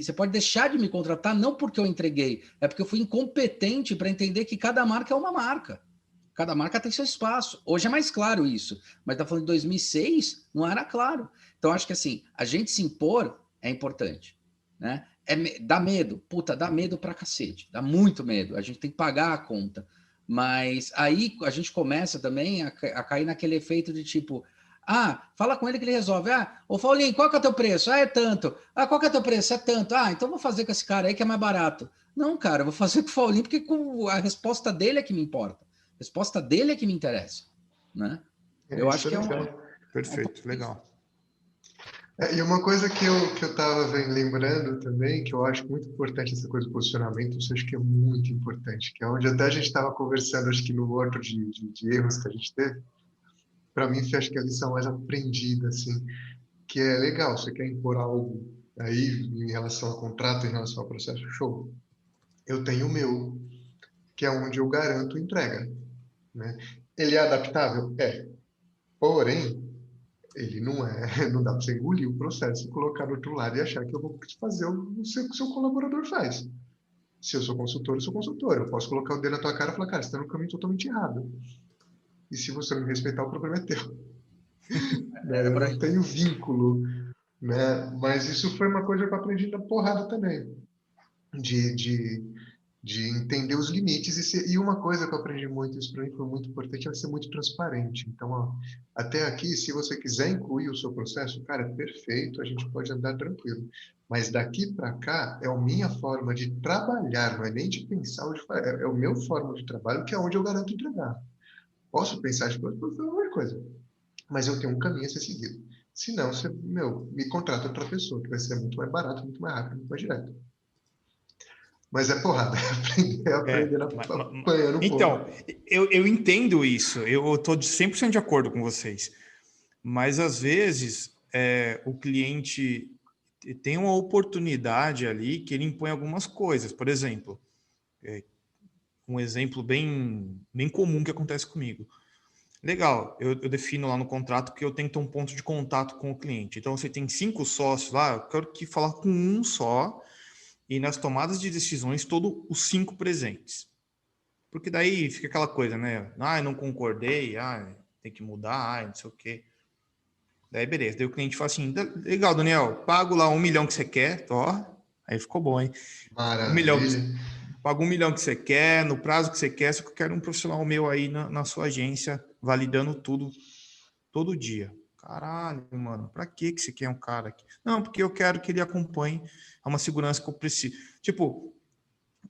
você pode deixar de me contratar, não porque eu entreguei, é porque eu fui incompetente para entender que cada marca é uma marca. Cada marca tem seu espaço. Hoje é mais claro isso, mas está falando de 2006, não era claro. Então, acho que assim, a gente se impor é importante, né? Dá medo, dá medo pra cacete, dá muito medo, a gente tem que pagar a conta, mas aí a gente começa também a cair naquele efeito de tipo, fala com ele que ele resolve, ô Paulinho, qual que é o teu preço? É tanto. Qual que é o teu preço? É tanto. Então vou fazer com esse cara aí que é mais barato. Não, cara, eu vou fazer com o Paulinho porque a resposta dele é que me importa, a resposta dele é que me interessa, né? Eu acho que é Perfeito, legal. E uma coisa que eu estava lembrando também, que eu acho muito importante essa coisa do posicionamento, isso eu acho que é muito importante, que é onde até a gente estava conversando, acho que no outro de erros que a gente teve, para mim, acho que a lição mais aprendida, assim, que é legal, você quer impor algo aí em relação ao contrato, em relação ao processo, show. Eu tenho o meu, que é onde eu garanto entrega, né? Ele é adaptável? É. Porém, ele não dá para você engolir o processo e colocar do outro lado e achar que eu vou fazer o que o seu colaborador faz. Se eu sou consultor, eu sou consultor. Eu posso colocar o dedo na tua cara e falar, cara, você está no caminho totalmente errado. E se você não me respeitar, o problema é teu. Eu não tenho vínculo, né? Mas isso foi uma coisa que eu aprendi na porrada também. De entender os limites e uma coisa que eu aprendi muito, isso para mim foi muito importante, é ser muito transparente. Então, até aqui, se você quiser incluir o seu processo, cara, é perfeito, a gente pode andar tranquilo. Mas daqui para cá é a minha forma de trabalhar, não é nem de pensar, é o meu forma de trabalho, que é onde eu garanto entregar. Posso pensar de qualquer coisa, mas eu tenho um caminho a ser seguido. Senão, você, me contrata outra pessoa, que vai ser muito mais barato, muito mais rápido, muito mais direto. Mas é porrada, aprender apanhando então, eu entendo isso, eu estou 100% de acordo com vocês, mas às vezes o cliente tem uma oportunidade ali que ele impõe algumas coisas. Por exemplo, um exemplo bem comum que acontece comigo. Legal, eu defino lá no contrato que eu tenho que ter um ponto de contato com o cliente. Então, você tem 5 sócios lá, eu quero que falar com um só, e nas tomadas de decisões, todos os 5 presentes. Porque daí fica aquela coisa, né? Eu não concordei, tem que mudar, não sei o quê. Daí, beleza. Daí o cliente fala assim, legal, Daniel, pago lá 1 milhão que você quer, aí ficou bom, hein? Maravilha. 1 milhão, pago 1 milhão que você quer, no prazo que você quer, só que eu quero um profissional meu aí na sua agência, validando tudo, todo dia. Caralho, mano, pra que você quer um cara aqui? Não, porque eu quero que ele acompanhe uma segurança que eu preciso. Tipo,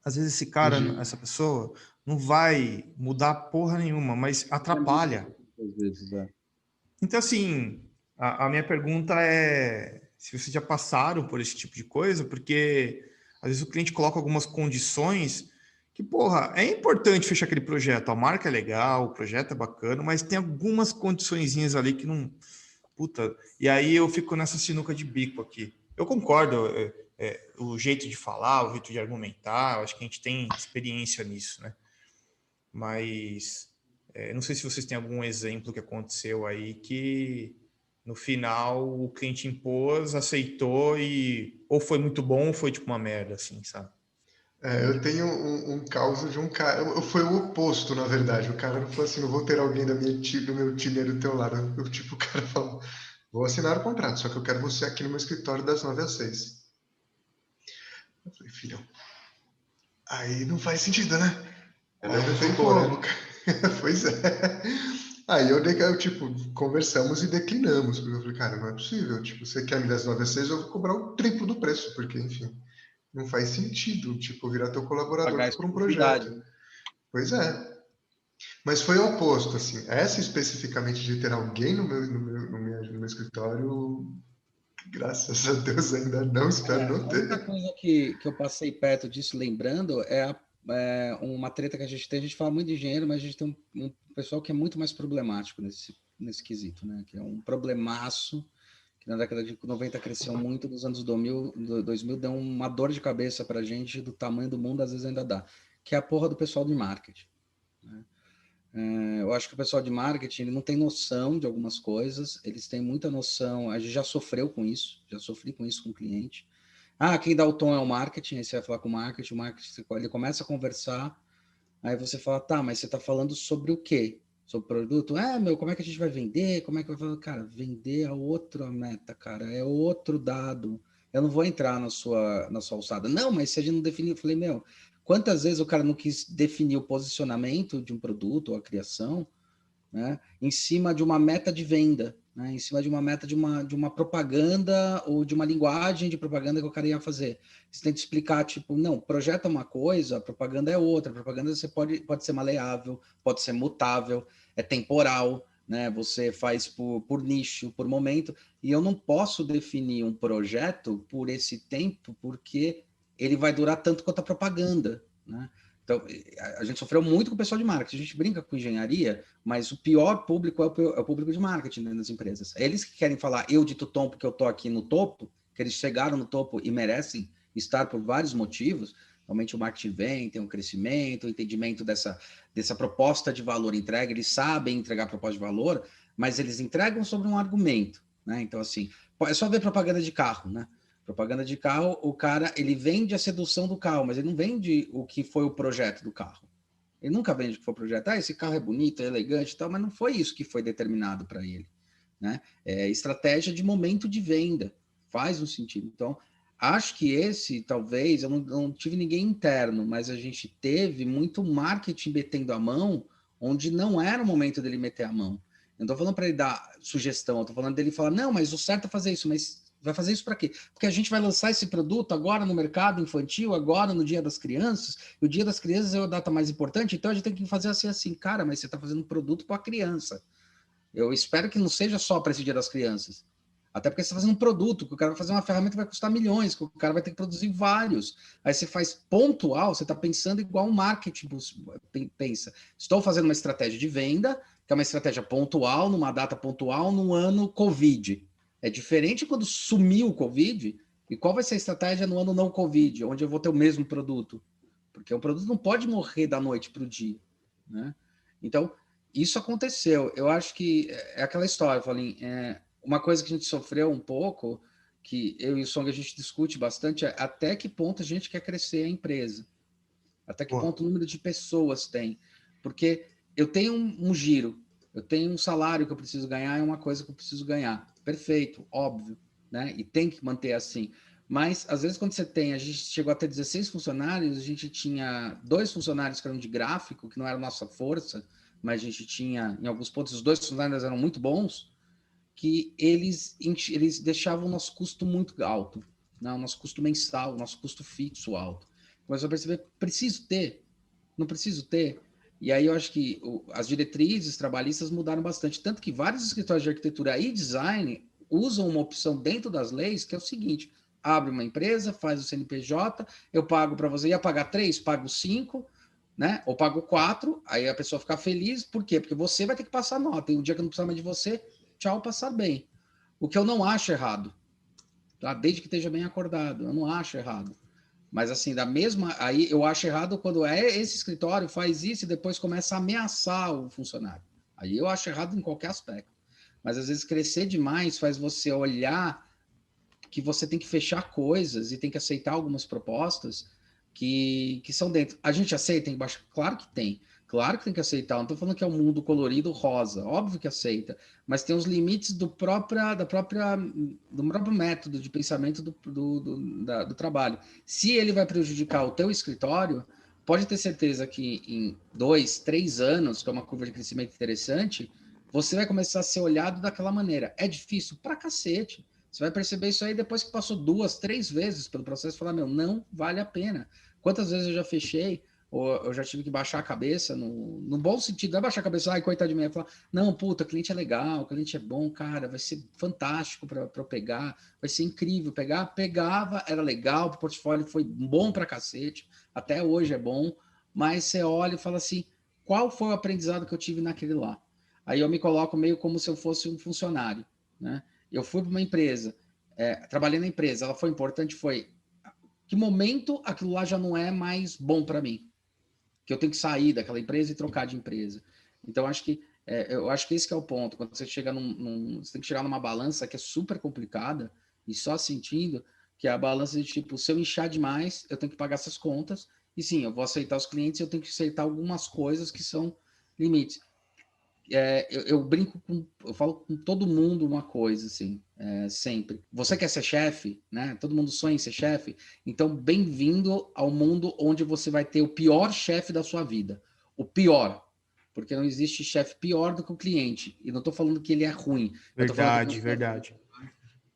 às vezes esse cara, essa pessoa, não vai mudar porra nenhuma, mas atrapalha. Às vezes, Então, assim, a minha pergunta é se vocês já passaram por esse tipo de coisa, porque às vezes o cliente coloca algumas condições que, porra, é importante fechar aquele projeto. A marca é legal, o projeto é bacana, mas tem algumas condiçõezinhas ali que não... Puta, e aí eu fico nessa sinuca de bico aqui. Eu concordo, o jeito de falar, o jeito de argumentar, eu acho que a gente tem experiência nisso, né? mas não sei se vocês têm algum exemplo que aconteceu aí que no final o cliente impôs, aceitou e ou foi muito bom ou foi tipo uma merda, assim, sabe? Eu tenho um caso de um cara. Foi o oposto, na verdade. O cara não falou assim: não vou ter alguém do meu time aí do teu lado. Tipo, o cara falou: vou assinar o contrato, só que eu quero você aqui no meu escritório das 9 às 6. Eu falei: filhão, aí não faz sentido, né? É nem Aí o não tem consultor, como. né? Pois é. Aí eu, tipo, conversamos e declinamos. Porque eu falei: cara, não é possível. Tipo, você quer me das 9 às 6, eu vou cobrar o triplo do preço, porque, enfim, não faz sentido, tipo, virar teu Pagar colaborador por um exclusividade, projeto. né? Pois é. Mas foi o oposto, assim. Essa especificamente de ter alguém no meu escritório, graças a Deus ainda não, espero não A única ter. coisa que eu passei perto disso, lembrando, uma treta que a gente tem. A gente fala muito de engenheiro, mas a gente tem um pessoal que é muito mais problemático nesse quesito, né? Que é um problemaço que na década de 90 cresceu muito, nos anos 2000 deu uma dor de cabeça para a gente do tamanho do mundo, às vezes ainda dá, que é a porra do pessoal de marketing, né? Eu acho que o pessoal de marketing ele não tem noção de algumas coisas, eles têm muita noção, a gente já sofreu com isso, já sofri com isso com o cliente. Quem dá o tom é o marketing, aí você vai falar com o marketing ele começa a conversar, aí você fala, tá, mas você está falando sobre o quê? Sobre o produto? Como é que a gente vai vender? Como é que vai falar? Cara, vender é outra meta, cara, é outro dado. Eu não vou entrar na sua alçada. Não, mas se a gente não definir, eu falei, quantas vezes o cara não quis definir o posicionamento de um produto ou a criação, né, em cima de uma meta de venda, né, em cima de uma meta de uma propaganda ou de uma linguagem de propaganda que o cara ia fazer. Você tem que explicar, tipo, não, projeto é uma coisa, a propaganda é outra. A propaganda você pode ser maleável, pode ser mutável, é temporal, né? Você faz por nicho, por momento, e eu não posso definir um projeto por esse tempo, porque ele vai durar tanto quanto a propaganda, né? Então, a gente sofreu muito com o pessoal de marketing. A gente brinca com engenharia, mas o pior público é o público de marketing dentro das empresas. Eles que querem falar, eu dito tom porque eu estou aqui no topo, que eles chegaram no topo e merecem estar por vários motivos. Realmente o marketing vem, tem um crescimento, um entendimento dessa proposta de valor entregue, eles sabem entregar proposta de valor, mas eles entregam sobre um argumento, né? Então, assim, é só ver propaganda de carro, né? Propaganda de carro, o cara, ele vende a sedução do carro, mas ele não vende o que foi o projeto do carro. Ele nunca vende o que foi o projeto. Esse carro é bonito, é elegante e tal, mas não foi isso que foi determinado para ele, né? É estratégia de momento de venda. Faz um sentido. Então, acho que talvez, eu não tive ninguém interno, mas a gente teve muito marketing metendo a mão, onde não era o momento dele meter a mão. Eu não estou falando para ele dar sugestão, eu estou falando dele falar, não, mas o certo é fazer isso, mas vai fazer isso para quê? Porque a gente vai lançar esse produto agora no mercado infantil, agora no Dia das Crianças, e o Dia das Crianças é a data mais importante, então a gente tem que fazer assim, cara, mas você está fazendo um produto para a criança. Eu espero que não seja só para esse Dia das Crianças. Até porque você está fazendo um produto, que o cara vai fazer uma ferramenta que vai custar milhões, que o cara vai ter que produzir vários. Aí você faz pontual, você está pensando igual um marketing pensa. Estou fazendo uma estratégia de venda, que é uma estratégia pontual, numa data pontual, num ano Covid. É diferente quando sumiu o Covid, e qual vai ser a estratégia no ano não Covid, onde eu vou ter o mesmo produto? Porque o produto não pode morrer da noite para o dia, né? Então, isso aconteceu. Eu acho que é aquela história, Paulinho. Uma coisa que a gente sofreu um pouco, que eu e o Song a gente discute bastante, é até que ponto a gente quer crescer a empresa. Até que Pô, ponto o número de pessoas tem. Porque eu tenho um giro, eu tenho um salário que eu preciso ganhar, é uma coisa que eu preciso ganhar. Perfeito, óbvio, né? E tem que manter assim. Mas, às vezes, quando a gente chegou a ter 16 funcionários, a gente tinha 2 funcionários que eram de gráfico, que não era nossa força, mas a gente tinha, em alguns pontos, os 2 funcionários eram muito bons, que eles deixavam o nosso custo muito alto, né? O nosso custo mensal, o nosso custo fixo alto. Começou a perceber, preciso ter, não preciso ter. E aí eu acho que as diretrizes trabalhistas mudaram bastante, tanto que vários escritórios de arquitetura e design usam uma opção dentro das leis, que é o seguinte, abre uma empresa, faz o CNPJ, eu pago para você, ia pagar 3, pago 5, né? Ou pago 4, aí a pessoa fica feliz, por quê? Porque você vai ter que passar nota, e um dia que eu não precisar mais de você, tchau, passar bem. O que eu não acho errado, tá? Desde que esteja bem acordado, eu não acho errado. Mas assim, da mesma, aí eu acho errado quando esse escritório faz isso e depois começa a ameaçar o funcionário. Aí eu acho errado em qualquer aspecto. Mas às vezes crescer demais faz você olhar que você tem que fechar coisas e tem que aceitar algumas propostas que são dentro. A gente aceita embaixo? Claro que tem. Claro que tem que aceitar. Não estou falando que é um mundo colorido rosa. Óbvio que aceita. Mas tem os limites do próprio método de pensamento do trabalho. Se ele vai prejudicar o teu escritório, pode ter certeza que em 2, 3 anos, que é uma curva de crescimento interessante, você vai começar a ser olhado daquela maneira. É difícil pra cacete. Você vai perceber isso aí depois que passou 2, 3 vezes pelo processo e falar, meu, não vale a pena. Quantas vezes eu já fechei, ou eu já tive que baixar a cabeça, no bom sentido, não é baixar a cabeça, ai, coitado de mim, é falar, não, puta, o cliente é legal, o cliente é bom, cara, vai ser fantástico para eu pegar, vai ser incrível pegar. Pegava, era legal, o portfólio foi bom pra cacete, até hoje é bom, mas você olha e fala assim, qual foi o aprendizado que eu tive naquele lá? Aí eu me coloco meio como se eu fosse um funcionário, né? Eu fui para uma empresa, trabalhei na empresa, ela foi importante, foi que momento aquilo lá já não é mais bom para mim, que eu tenho que sair daquela empresa e trocar de empresa. Então eu acho que esse que é o ponto. Quando você chega você tem que chegar numa balança que é super complicada e só sentindo que é a balança de tipo, se eu inchar demais, eu tenho que pagar essas contas e sim, eu vou aceitar os clientes, eu tenho que aceitar algumas coisas que são limites. Eu brinco eu falo com todo mundo uma coisa, assim, sempre. Você quer ser chefe, né? Todo mundo sonha em ser chefe. Então, bem-vindo ao mundo onde você vai ter o pior chefe da sua vida. O pior. Porque não existe chefe pior do que o cliente. E não estou falando que ele é ruim. Eu tô falando que ele Verdade, verdade.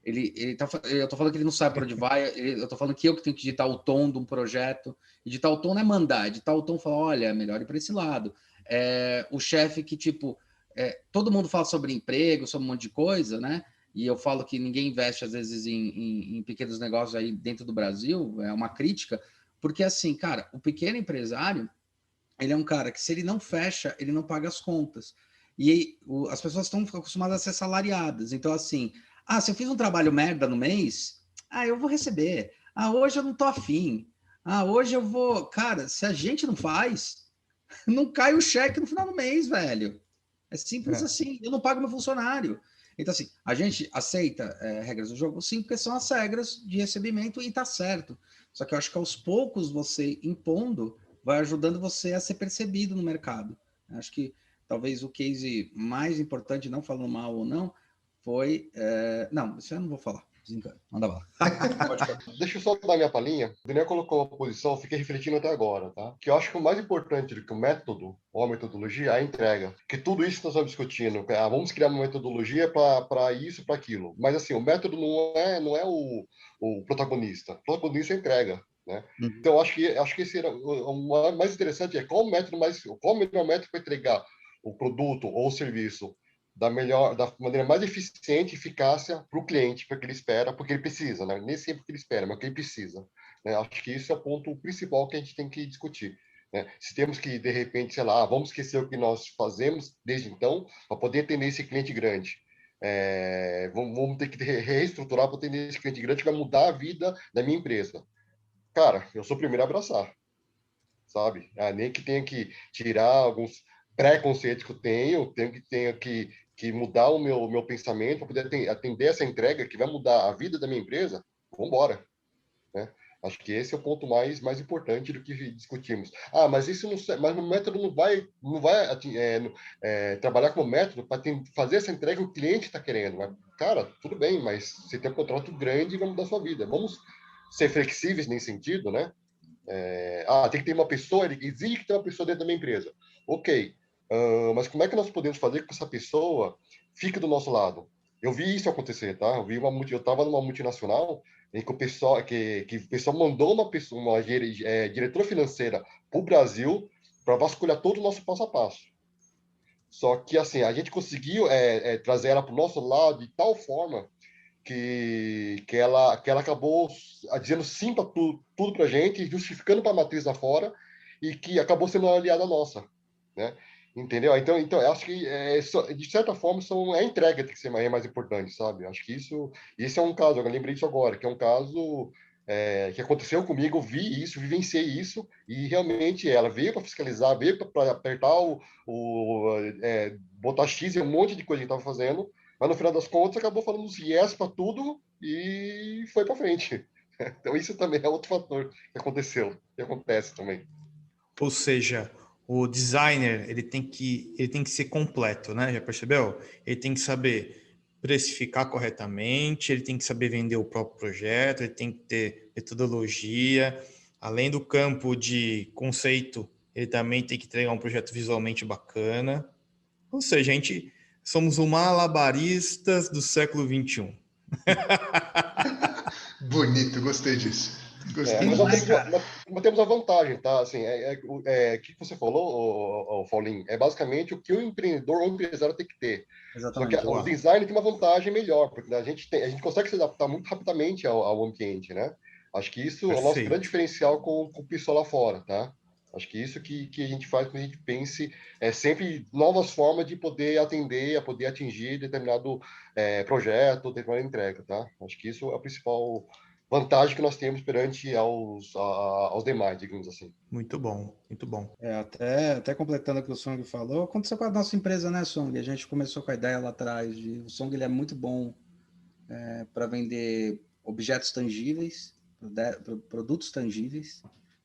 eu tô falando que ele não sabe para onde vai. Eu tô falando que eu que tenho que ditar o tom de um projeto. E ditar o tom não é mandar. Ditar o tom e falar, olha, é melhor ir para esse lado. O chefe que, tipo, todo mundo fala sobre emprego, sobre um monte de coisa, né? E eu falo que ninguém investe, às vezes, em pequenos negócios aí dentro do Brasil. É uma crítica. Porque, assim, cara, o pequeno empresário, ele é um cara que, se ele não fecha, ele não paga as contas. E as pessoas estão acostumadas a ser salariadas. Então, assim, se eu fiz um trabalho merda no mês, eu vou receber. Hoje eu não tô afim. Hoje eu vou. Cara, se a gente não faz, não cai o cheque no final do mês, velho. É simples É. assim. Eu não pago meu funcionário. Então, assim, a gente aceita regras do jogo, sim, porque são as regras de recebimento e tá certo. Só que eu acho que aos poucos você impondo vai ajudando você a ser percebido no mercado. Acho que talvez o case mais importante, não falando mal ou não, foi. Não, isso eu não vou falar. Desencana. Manda bala. Deixa eu só dar minha palhinha. O Daniel colocou uma posição, eu fiquei refletindo até agora, tá? Que eu acho que o mais importante do que o método ou a metodologia é a entrega. Que tudo isso que nós estamos discutindo, vamos criar uma metodologia para isso, para aquilo. Mas assim, o método não é o protagonista. O protagonista é a entrega, né? Uhum. Então, acho que esse era o mais interessante é qual o melhor método para entregar o produto ou o serviço da maneira mais eficiente e eficácia para o cliente, para o que ele espera, porque ele precisa, né? Nem sempre o que ele espera, mas o que ele precisa. Né? Acho que isso é o ponto principal que a gente tem que discutir. Né? Se temos que, de repente, sei lá, vamos esquecer o que nós fazemos desde então, para poder atender esse cliente grande. Vamos ter que reestruturar para atender esse cliente grande que vai mudar a vida da minha empresa. Cara, eu sou o primeiro a abraçar, sabe? Nem que tenha que tirar alguns preconceitos que eu tenho que mudar o meu pensamento para poder atender essa entrega que vai mudar a vida da minha empresa, vamos embora, né? Acho que esse é o ponto mais importante do que discutimos. Mas isso mas o método não vai trabalhar como método para fazer essa entrega que o cliente está querendo. Mas, cara, tudo bem, mas você tem um contrato grande e vai mudar a sua vida. Vamos ser flexíveis nesse sentido, né? Tem que ter uma pessoa, ele exige que tenha uma pessoa dentro da minha empresa. Ok, mas como é que nós podemos fazer com que essa pessoa fique do nosso lado? Eu vi isso acontecer, tá? Eu estava numa multinacional em que o pessoal mandou uma diretora financeira para o Brasil para vasculhar todo o nosso passo a passo. Só que, assim, a gente conseguiu trazer ela para o nosso lado de tal forma que ela acabou dizendo sim para tudo para a gente, justificando para a matriz lá fora, e que acabou sendo uma aliada nossa, né? Entendeu? Então eu acho que, de certa forma, a entrega tem que ser mais importante, sabe? Acho que esse é um caso, eu lembrei disso agora, que é um caso que aconteceu comigo, eu vi isso, vivenciei isso, e realmente ela veio para fiscalizar, veio para apertar botar X em um monte de coisa que estava fazendo, mas no final das contas acabou falando os yes para tudo e foi para frente. Então isso também é outro fator que aconteceu, que acontece também. Ou seja, o designer ele tem que ser completo, né? Já percebeu? Ele tem que saber precificar corretamente, ele tem que saber vender o próprio projeto, ele tem que ter metodologia, além do campo de conceito, ele também tem que entregar um projeto visualmente bacana. Ou seja, a gente somos um malabaristas do século XXI. Bonito, gostei disso. É, Gostei mas, Demais, disso. cara. nós temos a vantagem, tá? Assim, o que você falou, Paulinho, é basicamente o que o empreendedor ou o empresário tem que ter. Só que Exatamente. o Boa. design tem uma vantagem melhor, porque a gente consegue se adaptar muito rapidamente ao ambiente, né? Acho que isso é o nosso grande Perfeito. diferencial com o pessoal lá fora, tá? Acho que isso que a gente faz quando a gente pense sempre novas formas de poder atender, a poder atingir determinado projeto, determinada entrega, tá? Acho que isso é a principal vantagem que nós temos perante aos demais, digamos assim. Muito bom, muito bom. Até completando o que o Song falou, aconteceu com a nossa empresa, né, Song? A gente começou com a ideia lá atrás de o Song ele é muito bom para vender objetos tangíveis, produtos tangíveis,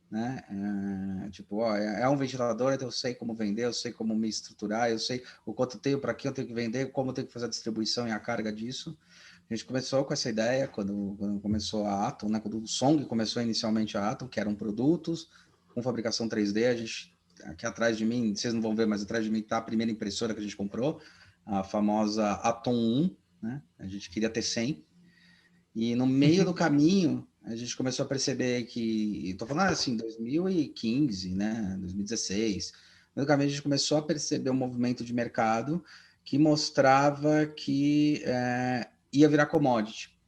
né? Tipo, ó, é um ventilador, então eu sei como vender, eu sei como me estruturar, eu sei o quanto eu tenho, para que eu tenho que vender, como eu tenho que fazer a distribuição e a carga disso. A gente começou com essa ideia quando começou a Atom, né? Quando o Song começou inicialmente a Atom, que eram produtos com fabricação 3D. A gente, aqui atrás de mim, vocês não vão ver, mas atrás de mim está a primeira impressora que a gente comprou, a famosa Atom 1, né? A gente queria ter 100. E no meio do caminho, a gente começou a perceber que, estou falando assim, 2015, né, 2016, no meio do caminho a gente começou a perceber um movimento de mercado que mostrava que ia virar commodity.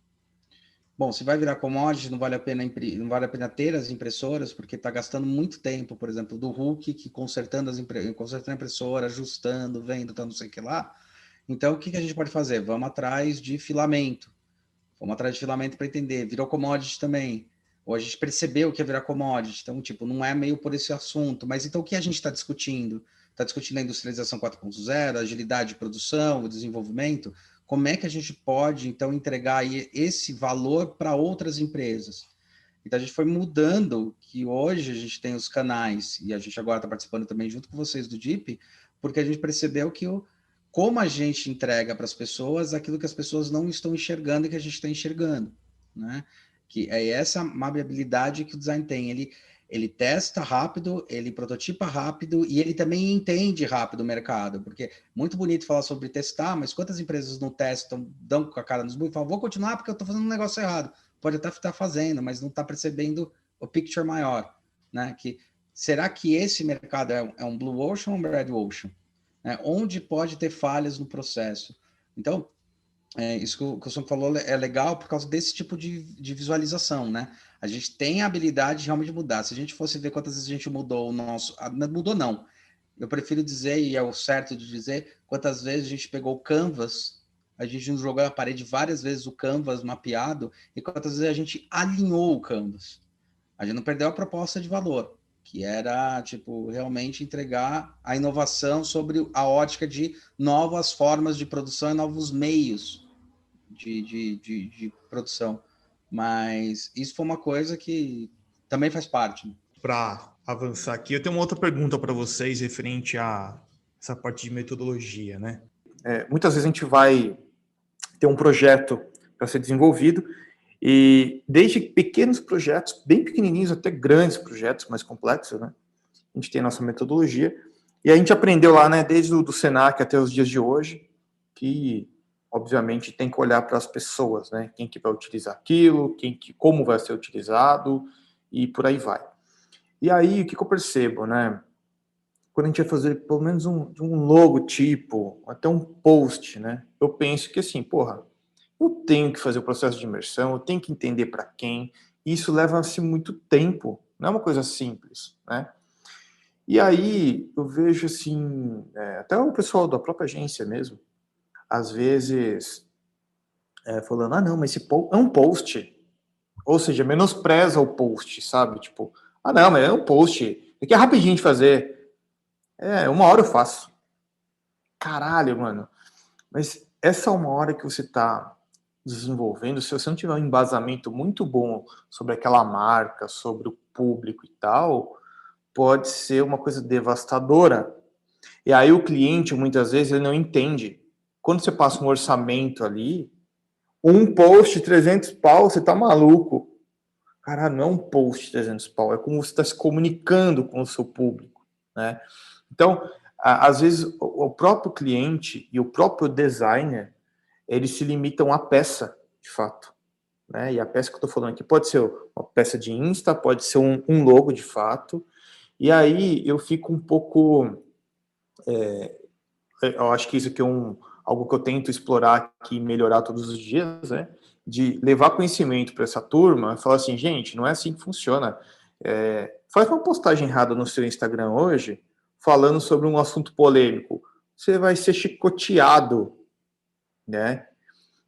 Bom, se vai virar commodity, não vale a pena ter as impressoras, porque está gastando muito tempo, por exemplo, do Hulk, que consertando consertando a impressora, ajustando, vendo, tá, não sei o que lá. Então, o que a gente pode fazer? Vamos atrás de filamento. Vamos atrás de filamento para entender. Virou commodity também. Ou a gente percebeu que ia virar commodity. Então, tipo, não é meio por esse assunto. Mas então o que a gente está discutindo? Está discutindo a industrialização 4.0, a agilidade de produção, o desenvolvimento. Como é que a gente pode, então, entregar aí esse valor para outras empresas? Então, a gente foi mudando, que hoje a gente tem os canais, e a gente agora está participando também junto com vocês do DIP, porque a gente percebeu que como a gente entrega para as pessoas aquilo que as pessoas não estão enxergando e que a gente está enxergando, né? Que é essa maleabilidade que o design tem. Ele testa rápido, ele prototipa rápido e ele também entende rápido o mercado, porque muito bonito falar sobre testar, mas quantas empresas não testam, dão com a cara nos burros e falam, vou continuar porque eu estou fazendo um negócio errado. Pode até estar fazendo, mas não está percebendo o picture maior, né? Que será que esse mercado é um blue ocean ou um red ocean? Onde pode ter falhas no processo. Então, isso que o senhor falou é legal por causa desse tipo de visualização, né? A gente tem a habilidade de realmente mudar. Se a gente fosse ver quantas vezes a gente mudou o nosso... Não mudou, não. Eu prefiro dizer, e é o certo de dizer, quantas vezes a gente pegou o Canvas, a gente nos jogou na parede várias vezes o Canvas mapeado, e quantas vezes a gente alinhou o Canvas. A gente não perdeu a proposta de valor, que era, tipo, realmente entregar a inovação sobre a ótica de novas formas de produção e novos meios de produção. Mas isso foi uma coisa que também faz parte. Né? Para avançar aqui, eu tenho uma outra pergunta para vocês referente a essa parte de metodologia, né? Muitas vezes a gente vai ter um projeto para ser desenvolvido e desde pequenos projetos, bem pequenininhos, até grandes projetos mais complexos, né? A gente tem a nossa metodologia e a gente aprendeu lá, né, desde o do Senac até os dias de hoje, que obviamente tem que olhar para as pessoas, né? Quem que vai utilizar aquilo, como vai ser utilizado e por aí vai. E aí, o que eu percebo, né? Quando a gente vai fazer pelo menos um logotipo, até um post, né? Eu penso que assim, porra, eu tenho que fazer o processo de imersão, eu tenho que entender para quem, e isso leva-se muito tempo, não é uma coisa simples, né? E aí eu vejo assim, até o pessoal da própria agência mesmo, às vezes falando, não, mas esse é um post, Ou seja, menospreza o post, sabe? Tipo, ah, não, mas é um post. Aqui é rapidinho de fazer. 1 hora eu faço. Caralho, mano. Mas essa 1 hora que você tá desenvolvendo, se você não tiver um embasamento muito bom sobre aquela marca, sobre o público e tal, pode ser uma coisa devastadora. E aí o cliente, muitas vezes, ele não entende. Quando você passa um orçamento ali, um post 300 pau, você tá maluco. Caralho, não é um post 300 pau, é como você está se comunicando com o seu público, né? Então, às vezes, o próprio cliente e o próprio designer, eles se limitam à peça, de fato, né? E a peça que eu estou falando aqui pode ser uma peça de Insta, pode ser um logo, de fato. E aí eu fico um pouco... eu acho que isso aqui é algo que eu tento explorar aqui e melhorar todos os dias, né? De levar conhecimento para essa turma e falar assim, gente, não é assim que funciona. Faz uma postagem errada no seu Instagram hoje, falando sobre um assunto polêmico. Você vai ser chicoteado, né?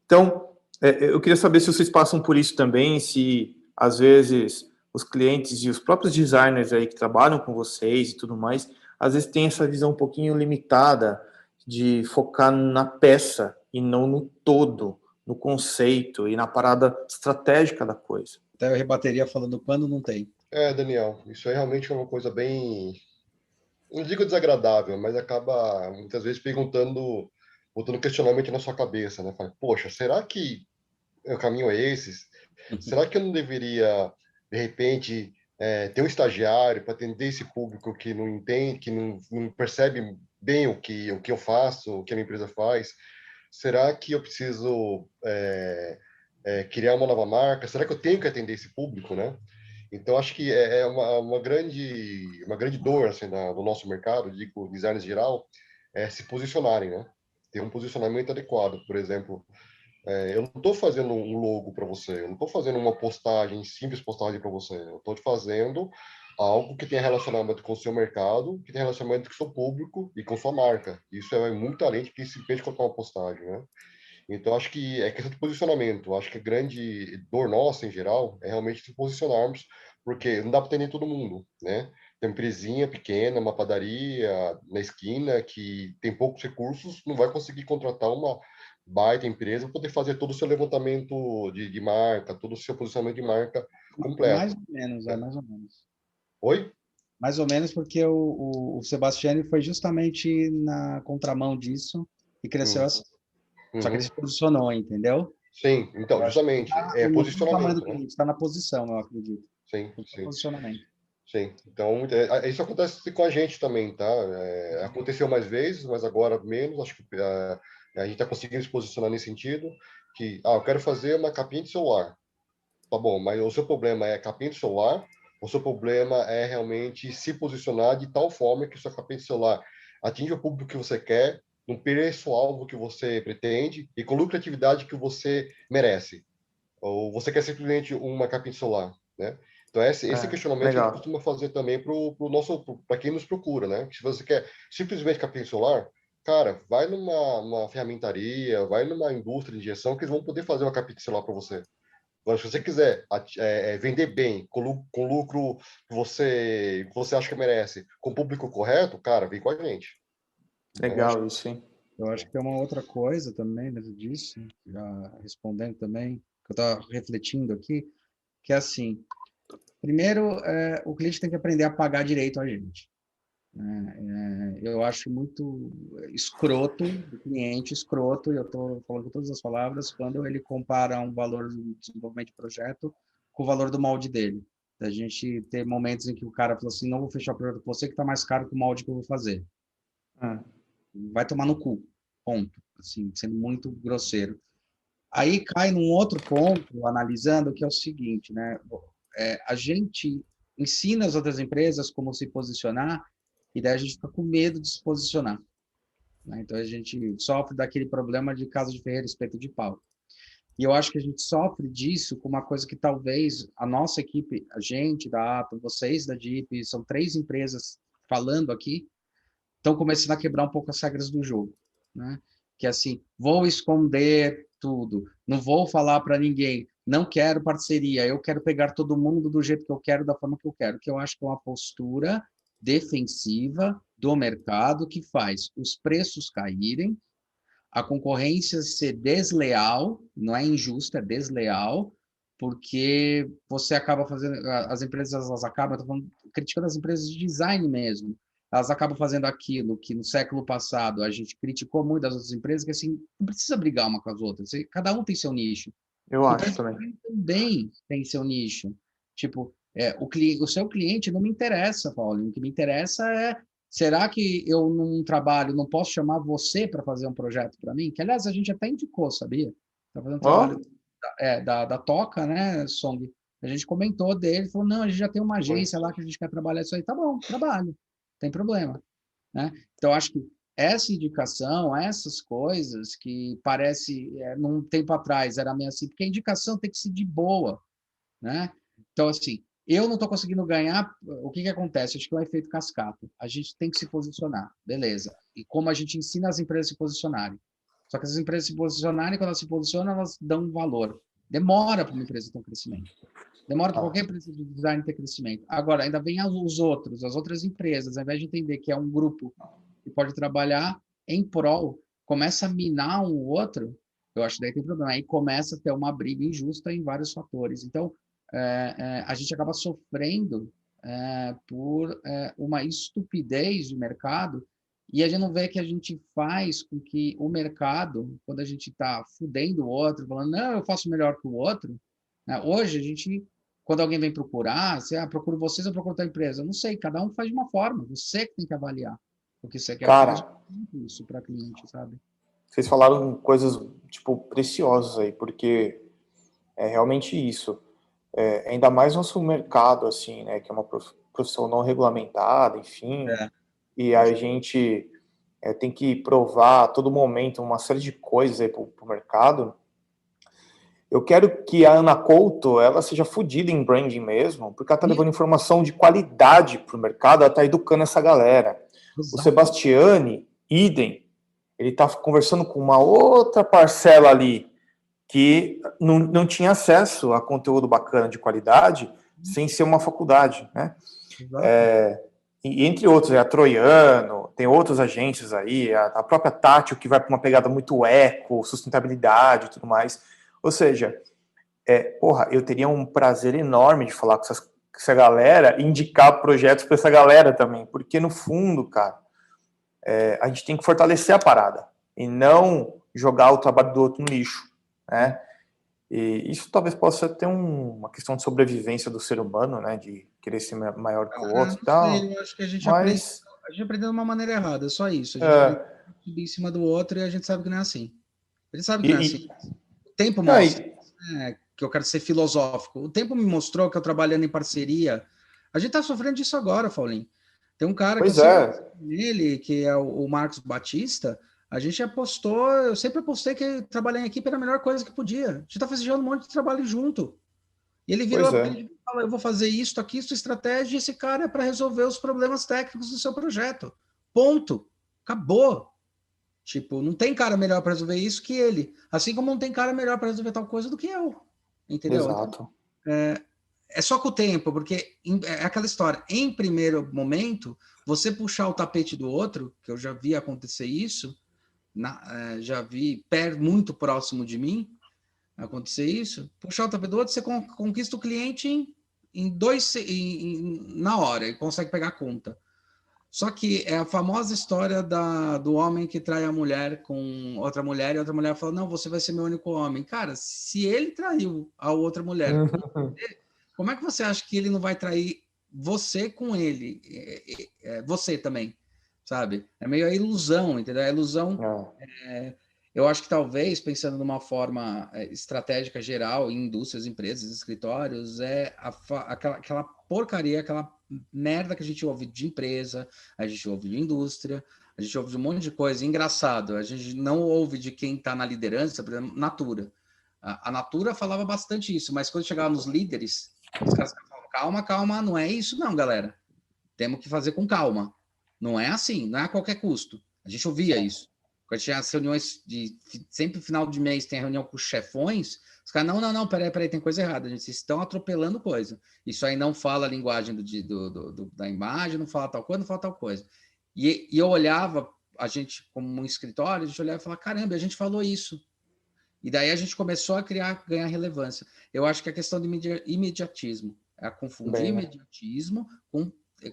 Então, eu queria saber se vocês passam por isso também, se às vezes os clientes e os próprios designers aí que trabalham com vocês e tudo mais, às vezes tem essa visão um pouquinho limitada de focar na peça e não no todo, no conceito e na parada estratégica da coisa. Até eu rebateria falando quando não tem. Daniel, isso aí realmente é uma coisa bem, não digo desagradável, mas acaba muitas vezes botando questionamento na sua cabeça, né? Fala, poxa, será que o caminho é esse? Será que eu não deveria, de repente, ter um estagiário para atender esse público que não entende, que não percebe bem o que eu faço, o que a minha empresa faz? Será que eu preciso criar uma nova marca? Será que eu tenho que atender esse público, né? Então, acho que é uma grande dor assim, do nosso mercado, digo, designers em geral, se posicionarem, né? Ter um posicionamento adequado. Por exemplo, eu não estou fazendo um logo para você, eu não estou fazendo uma simples postagem para você, eu estou te fazendo algo que tenha relacionamento com o seu mercado, que tenha relacionamento com o seu público e com sua marca. Isso é muito além de simplesmente colocar uma postagem, né? Então, acho que é questão de posicionamento. Acho que a grande dor nossa, em geral, é realmente se posicionarmos, porque não dá para atender todo mundo, né? Tem uma empresinha pequena, uma padaria na esquina, que tem poucos recursos, não vai conseguir contratar uma baita empresa para poder fazer todo o seu levantamento de marca, todo o seu posicionamento de marca completo. Mais ou menos, mais ou menos. Oi? Mais ou menos porque o Sebastiani foi justamente na contramão disso e cresceu assim. Só que ele se posicionou, entendeu? Sim, então, justamente, posicionamento, né? Está na posição, eu acredito. Sim, sim. Posicionamento. Sim, então isso acontece com a gente também, tá? Aconteceu mais vezes, mas agora menos. Acho que a gente está conseguindo se posicionar nesse sentido que, eu quero fazer uma capinha de celular. Tá bom, mas o seu problema é capinha de celular, o seu problema é realmente se posicionar de tal forma que o seu capinha de celular atinja o público que você quer, no preço-alvo que você pretende e com lucratividade que você merece. Ou você quer simplesmente uma capinha de celular, né? Então, esse questionamento legal. a gente costuma fazer também para quem nos procura, né? Se você quer simplesmente capinha solar, cara, vai numa ferramentaria, vai numa indústria de injeção que eles vão poder fazer uma capinha solar para você. Agora, se você quiser vender bem, com lucro que você acha que merece, com o público correto, cara, vem com a gente. Legal, isso, hein? Eu acho que é uma outra coisa também dentro disso, já respondendo também, que eu estava refletindo aqui, que é assim, primeiro, o cliente tem que aprender a pagar direito a gente. Eu acho muito escroto, do cliente escroto, e eu estou falando com todas as palavras, quando ele compara um valor do desenvolvimento de projeto com o valor do molde dele. A gente ter momentos em que o cara fala assim, não vou fechar o projeto com você que está mais caro que o molde que eu vou fazer. Vai tomar no cu, ponto. Assim, sendo muito grosseiro. Aí cai num outro ponto, analisando, que é o seguinte, né? A gente ensina as outras empresas como se posicionar, e daí a gente fica com medo de se posicionar. Né? Então, a gente sofre daquele problema de casa de ferreiro, espeto de pau. E eu acho que a gente sofre disso com uma coisa que talvez a nossa equipe, a gente da Atom, vocês da DIP, são 3 empresas falando aqui, estão começando a quebrar um pouco as regras do jogo. Né? Que é assim, vou esconder tudo, não vou falar para ninguém, não quero parceria, eu quero pegar todo mundo do jeito que eu quero, da forma que eu quero, que eu acho que é uma postura defensiva do mercado que faz os preços caírem, a concorrência ser desleal, não é injusta, é desleal, porque você acaba fazendo, as empresas, elas acabam, estou falando, criticando as empresas de design mesmo, elas acabam fazendo aquilo que no século passado a gente criticou muito das outras empresas, que assim, não precisa brigar uma com as outras, cada um tem seu nicho. Eu Então, acho também. também tem seu nicho. Tipo, o seu cliente não me interessa, Paulo. O que me interessa é, será que eu, num trabalho, não posso chamar você para fazer um projeto para mim? Que, aliás, a gente até indicou, sabia? Está fazendo um Ó, trabalho da Toca, né, Song? A gente comentou dele, falou, não, a gente já tem uma agência lá que a gente quer trabalhar isso aí. Tá bom, trabalho, não tem problema. Né? Então, acho que essa indicação, essas coisas que parece, num tempo atrás era meio assim, porque a indicação tem que ser de boa, né? Então, assim, eu não estou conseguindo ganhar, o que acontece? Acho que é um efeito cascata. A gente tem que se posicionar, beleza. E como a gente ensina as empresas a se posicionarem. Só que as empresas se posicionarem, quando elas se posicionam, elas dão um valor. Demora para uma empresa ter um crescimento. Demora para qualquer empresa de design ter crescimento. Agora, ainda vem os outros, as outras empresas, ao invés de entender que é um grupo que pode trabalhar em prol, começa a minar um outro, eu acho que daí tem problema. Aí começa a ter uma briga injusta em vários fatores. Então, a gente acaba sofrendo por uma estupidez de mercado e a gente não vê que a gente faz com que o mercado, quando a gente está fudendo o outro, falando, não, eu faço melhor que o outro, né? Hoje a gente, quando alguém vem procurar, você procura vocês ou procura outra empresa? Eu não sei, cada um faz de uma forma, você que tem que avaliar o que você quer oferecer cara, isso para cliente, sabe? vocês falaram coisas, tipo, preciosas aí, porque é realmente isso. Ainda mais nosso mercado, assim, né, que é uma profissão não regulamentada, enfim, É. e a gente tem que provar a todo momento uma série de coisas aí pro mercado. Eu quero que a Ana Couto, ela seja fodida em branding mesmo, porque ela tá levando informação de qualidade pro mercado, ela tá educando essa galera. O Exato. Sebastiani, idem, ele tá conversando com uma outra parcela ali que não tinha acesso a conteúdo bacana de qualidade sem ser uma faculdade, né? E entre outros, a Troiano, tem outras agências aí, a própria Tátil, que vai para uma pegada muito eco, sustentabilidade e tudo mais. Ou seja, porra, eu teria um prazer enorme de falar com essa galera e indicar projetos para essa galera também, porque no fundo, cara, a gente tem que fortalecer a parada e não jogar o trabalho do outro no lixo, né? E isso talvez possa ter uma questão de sobrevivência do ser humano, né? De querer ser maior que o outro e Não tal. sei, eu acho que Mas a gente aprendeu de uma maneira errada, só isso. A gente aprendeu a subir em cima do outro e a gente sabe que não é assim. A gente sabe que não é assim. e, O tempo não, mostra, que eu quero ser filosófico. O tempo me mostrou que eu trabalhando em parceria. A gente está sofrendo disso agora, Paulinho. Tem um cara que eu pois sempre é, nele, que é o Marcos Batista. A gente apostou, eu sempre apostei que trabalhar em equipe era a melhor coisa que podia. A gente está fazendo um monte de trabalho junto. E ele virou pois para é. ele e falou: eu vou fazer isto aqui, isso, estratégia, e esse cara é para resolver os problemas técnicos do seu projeto. Ponto. Acabou. Tipo, não tem cara melhor para resolver isso que ele. Assim como não tem cara melhor para resolver tal coisa do que eu. Entendeu? Então, Exato. é só com o tempo, porque é aquela história. Em primeiro momento, você puxar o tapete do outro, que eu já vi acontecer isso, já vi muito próximo de mim acontecer isso, puxar o tapete do outro, você conquista o cliente na hora, e consegue pegar a conta. Só que é a famosa história do homem que trai a mulher com outra mulher, e outra mulher fala, não, você vai ser meu único homem. Cara, se ele traiu a outra mulher, como é que você acha que ele não vai trair você com ele? Você também, sabe? É meio a ilusão, entendeu? A ilusão... Eu acho que talvez, pensando numa forma estratégica geral, em indústrias, empresas, escritórios, aquela porcaria, aquela merda que a gente ouve de empresa, a gente ouve de indústria, a gente ouve de um monte de coisa. Engraçado, a gente não ouve de quem está na liderança, por exemplo, Natura. A Natura falava bastante isso, mas quando chegava nos líderes, os caras falavam, calma, calma, não é isso não, galera. Temos que fazer com calma. Não é assim, não é a qualquer custo. A gente ouvia isso. Quando tinha as reuniões sempre final de mês tem a reunião com os chefões, os caras, não, peraí, tem coisa errada, gente, vocês estão atropelando coisa. Isso aí não fala a linguagem da imagem, não fala tal coisa, não fala tal coisa. E eu olhava, a gente, como um escritório, a gente olhava e falava, caramba, a gente falou isso. E daí a gente começou a ganhar relevância. Eu acho que a questão de imediatismo, é confundir imediatismo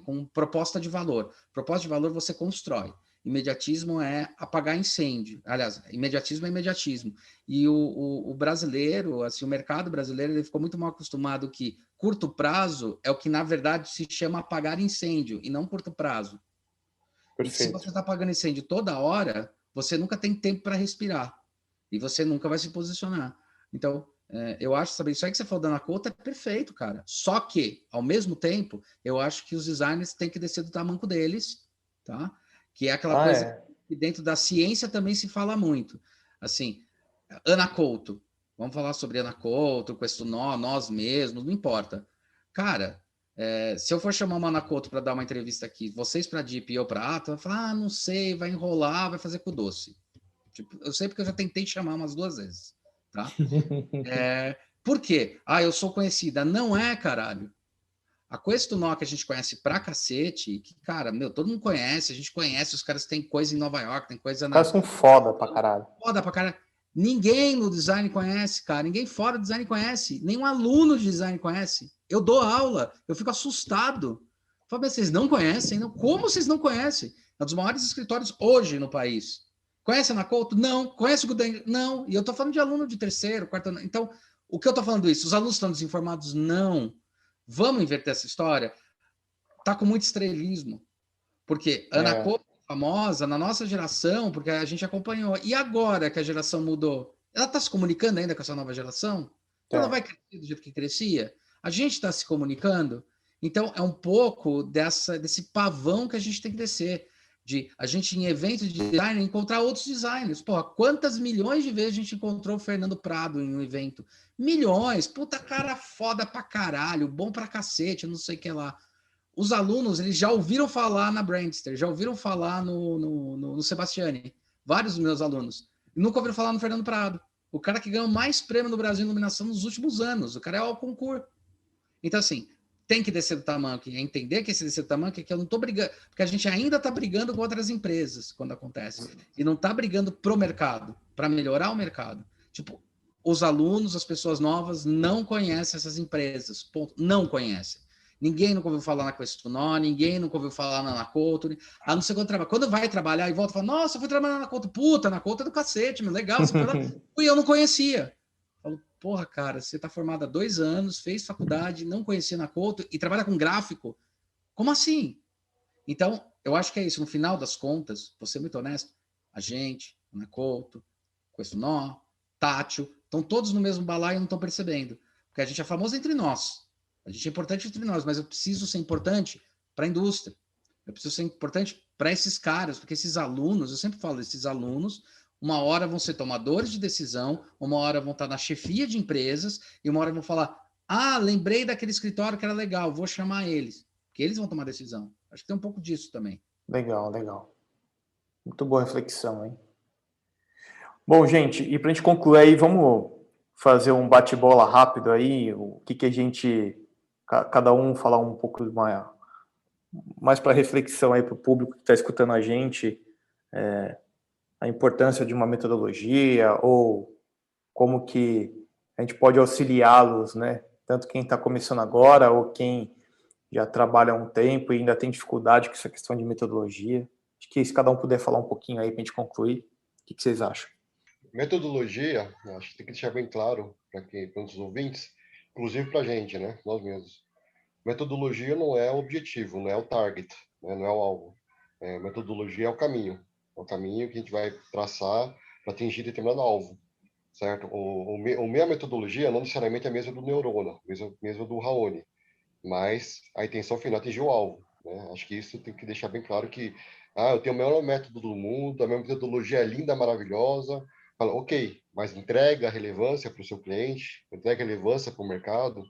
com proposta de valor. Proposta de valor você constrói. Imediatismo é apagar incêndio. Aliás, imediatismo é imediatismo. E o brasileiro, assim, o mercado brasileiro, ele ficou muito mal acostumado que curto prazo é o que, na verdade, se chama apagar incêndio, e não curto prazo. Perfeito. E se você está apagando incêndio toda hora, você nunca tem tempo para respirar. E você nunca vai se posicionar. Então, eu acho, sabe, isso aí que você falou da Ana Couto é perfeito, cara. Só que, ao mesmo tempo, eu acho que os designers têm que descer do tamanco deles, tá? Que é aquela coisa que dentro da ciência também se fala muito. Assim, Ana Couto. Vamos falar sobre Ana Couto, com esse nós mesmos, não importa. Cara, se eu for chamar uma Ana Couto para dar uma entrevista aqui, vocês para a Deep e eu para a Ata, vai falar, não sei, vai enrolar, vai fazer com doce. Tipo, eu sei porque eu já tentei chamar umas 2 vezes, tá? Por quê? Eu sou conhecida. Não é, caralho. A Questo Nó que a gente conhece pra cacete, que, cara, todo mundo conhece, a gente conhece, os caras têm coisa em Nova York, tem coisa na... Os caras são foda pra caralho. Foda pra caralho. Ninguém no design conhece, cara. Ninguém fora do design conhece. Nenhum aluno de design conhece. Eu dou aula, eu fico assustado. Falo, mas vocês não conhecem? Não? Como vocês não conhecem? É um dos maiores escritórios hoje no país. Conhece a Ana Couto? Não. Conhece o Guden? Não. E eu tô falando de aluno de terceiro, quarto ano. Então, o que eu tô falando isso? Os alunos estão desinformados? Não. Vamos inverter essa história? Tá com muito estrelismo. Porque Ana Couto é famosa na nossa geração, porque a gente acompanhou. E agora que a geração mudou? Ela está se comunicando ainda com essa nova geração? Ela vai crescer do jeito que crescia? A gente está se comunicando? Então, é um pouco desse pavão que a gente tem que descer. De a gente, em eventos de design, encontrar outros designers. Porra, quantas milhões de vezes a gente encontrou o Fernando Prado em um evento? Milhões! Puta cara foda pra caralho, bom pra cacete, não sei o que lá. Os alunos, eles já ouviram falar na Brandster, já ouviram falar no Sebastiani. Vários dos meus alunos. Nunca ouviram falar no Fernando Prado. O cara que ganhou mais prêmio no Brasil em iluminação nos últimos anos. O cara é o concurso. Então, assim, tem que descer do tamanco. E entender que esse descer do tamanco é que eu não estou brigando. Porque a gente ainda está brigando com outras empresas quando acontece. E não está brigando pro mercado, para melhorar o mercado. Tipo, os alunos, as pessoas novas, não conhecem essas empresas. Ponto. Não conhecem. Ninguém nunca ouviu falar na Questo Nó, ninguém nunca ouviu falar na Ana Couto, a não ser quando trabalha. Quando vai trabalhar e volta e fala, nossa, eu fui trabalhar na Ana Couto. Puta, na Couto é do cacete, meu, legal, você foi lá. E eu não conhecia. Falo, porra, cara, você tá formado há 2 anos, fez faculdade, não conhecia na Couto e trabalha com gráfico. Como assim? Então, eu acho que é isso. No final das contas, vou ser muito honesto, a gente, Ana Couto, Questo Nó, Tátil, estão todos no mesmo balaio e não estão percebendo. Porque a gente é famoso entre nós. A gente é importante entre nós, mas eu preciso ser importante para a indústria. Eu preciso ser importante para esses caras, porque esses alunos, eu sempre falo, esses alunos, uma hora vão ser tomadores de decisão, uma hora vão estar na chefia de empresas, e uma hora vão falar, lembrei daquele escritório que era legal, vou chamar eles. Porque eles vão tomar decisão. Acho que tem um pouco disso também. Legal, legal. Muito boa reflexão, hein? Bom, gente, e para a gente concluir aí, vamos fazer um bate-bola rápido aí, o que a gente... Cada um falar um pouco mais para reflexão aí para o público que está escutando a gente, a importância de uma metodologia ou como que a gente pode auxiliá-los, né? Tanto quem está começando agora ou quem já trabalha há um tempo e ainda tem dificuldade com essa questão de metodologia. Acho que se cada um puder falar um pouquinho aí para a gente concluir, o que vocês acham? Metodologia, acho que tem que deixar bem claro para os ouvintes, inclusive para a gente, né? Nós mesmos. Metodologia não é o objetivo, não é o target, né? Não é o alvo. Metodologia é o caminho que a gente vai traçar para atingir determinado alvo, certo? A minha metodologia não necessariamente é a mesma do Neurona, mesma do Raoni, mas a intenção final é atingir o alvo, né? Acho que isso tem que deixar bem claro que eu tenho o melhor método do mundo, a minha metodologia é linda, maravilhosa. Fala, ok, mas entrega relevância para o seu cliente, entrega relevância para o mercado,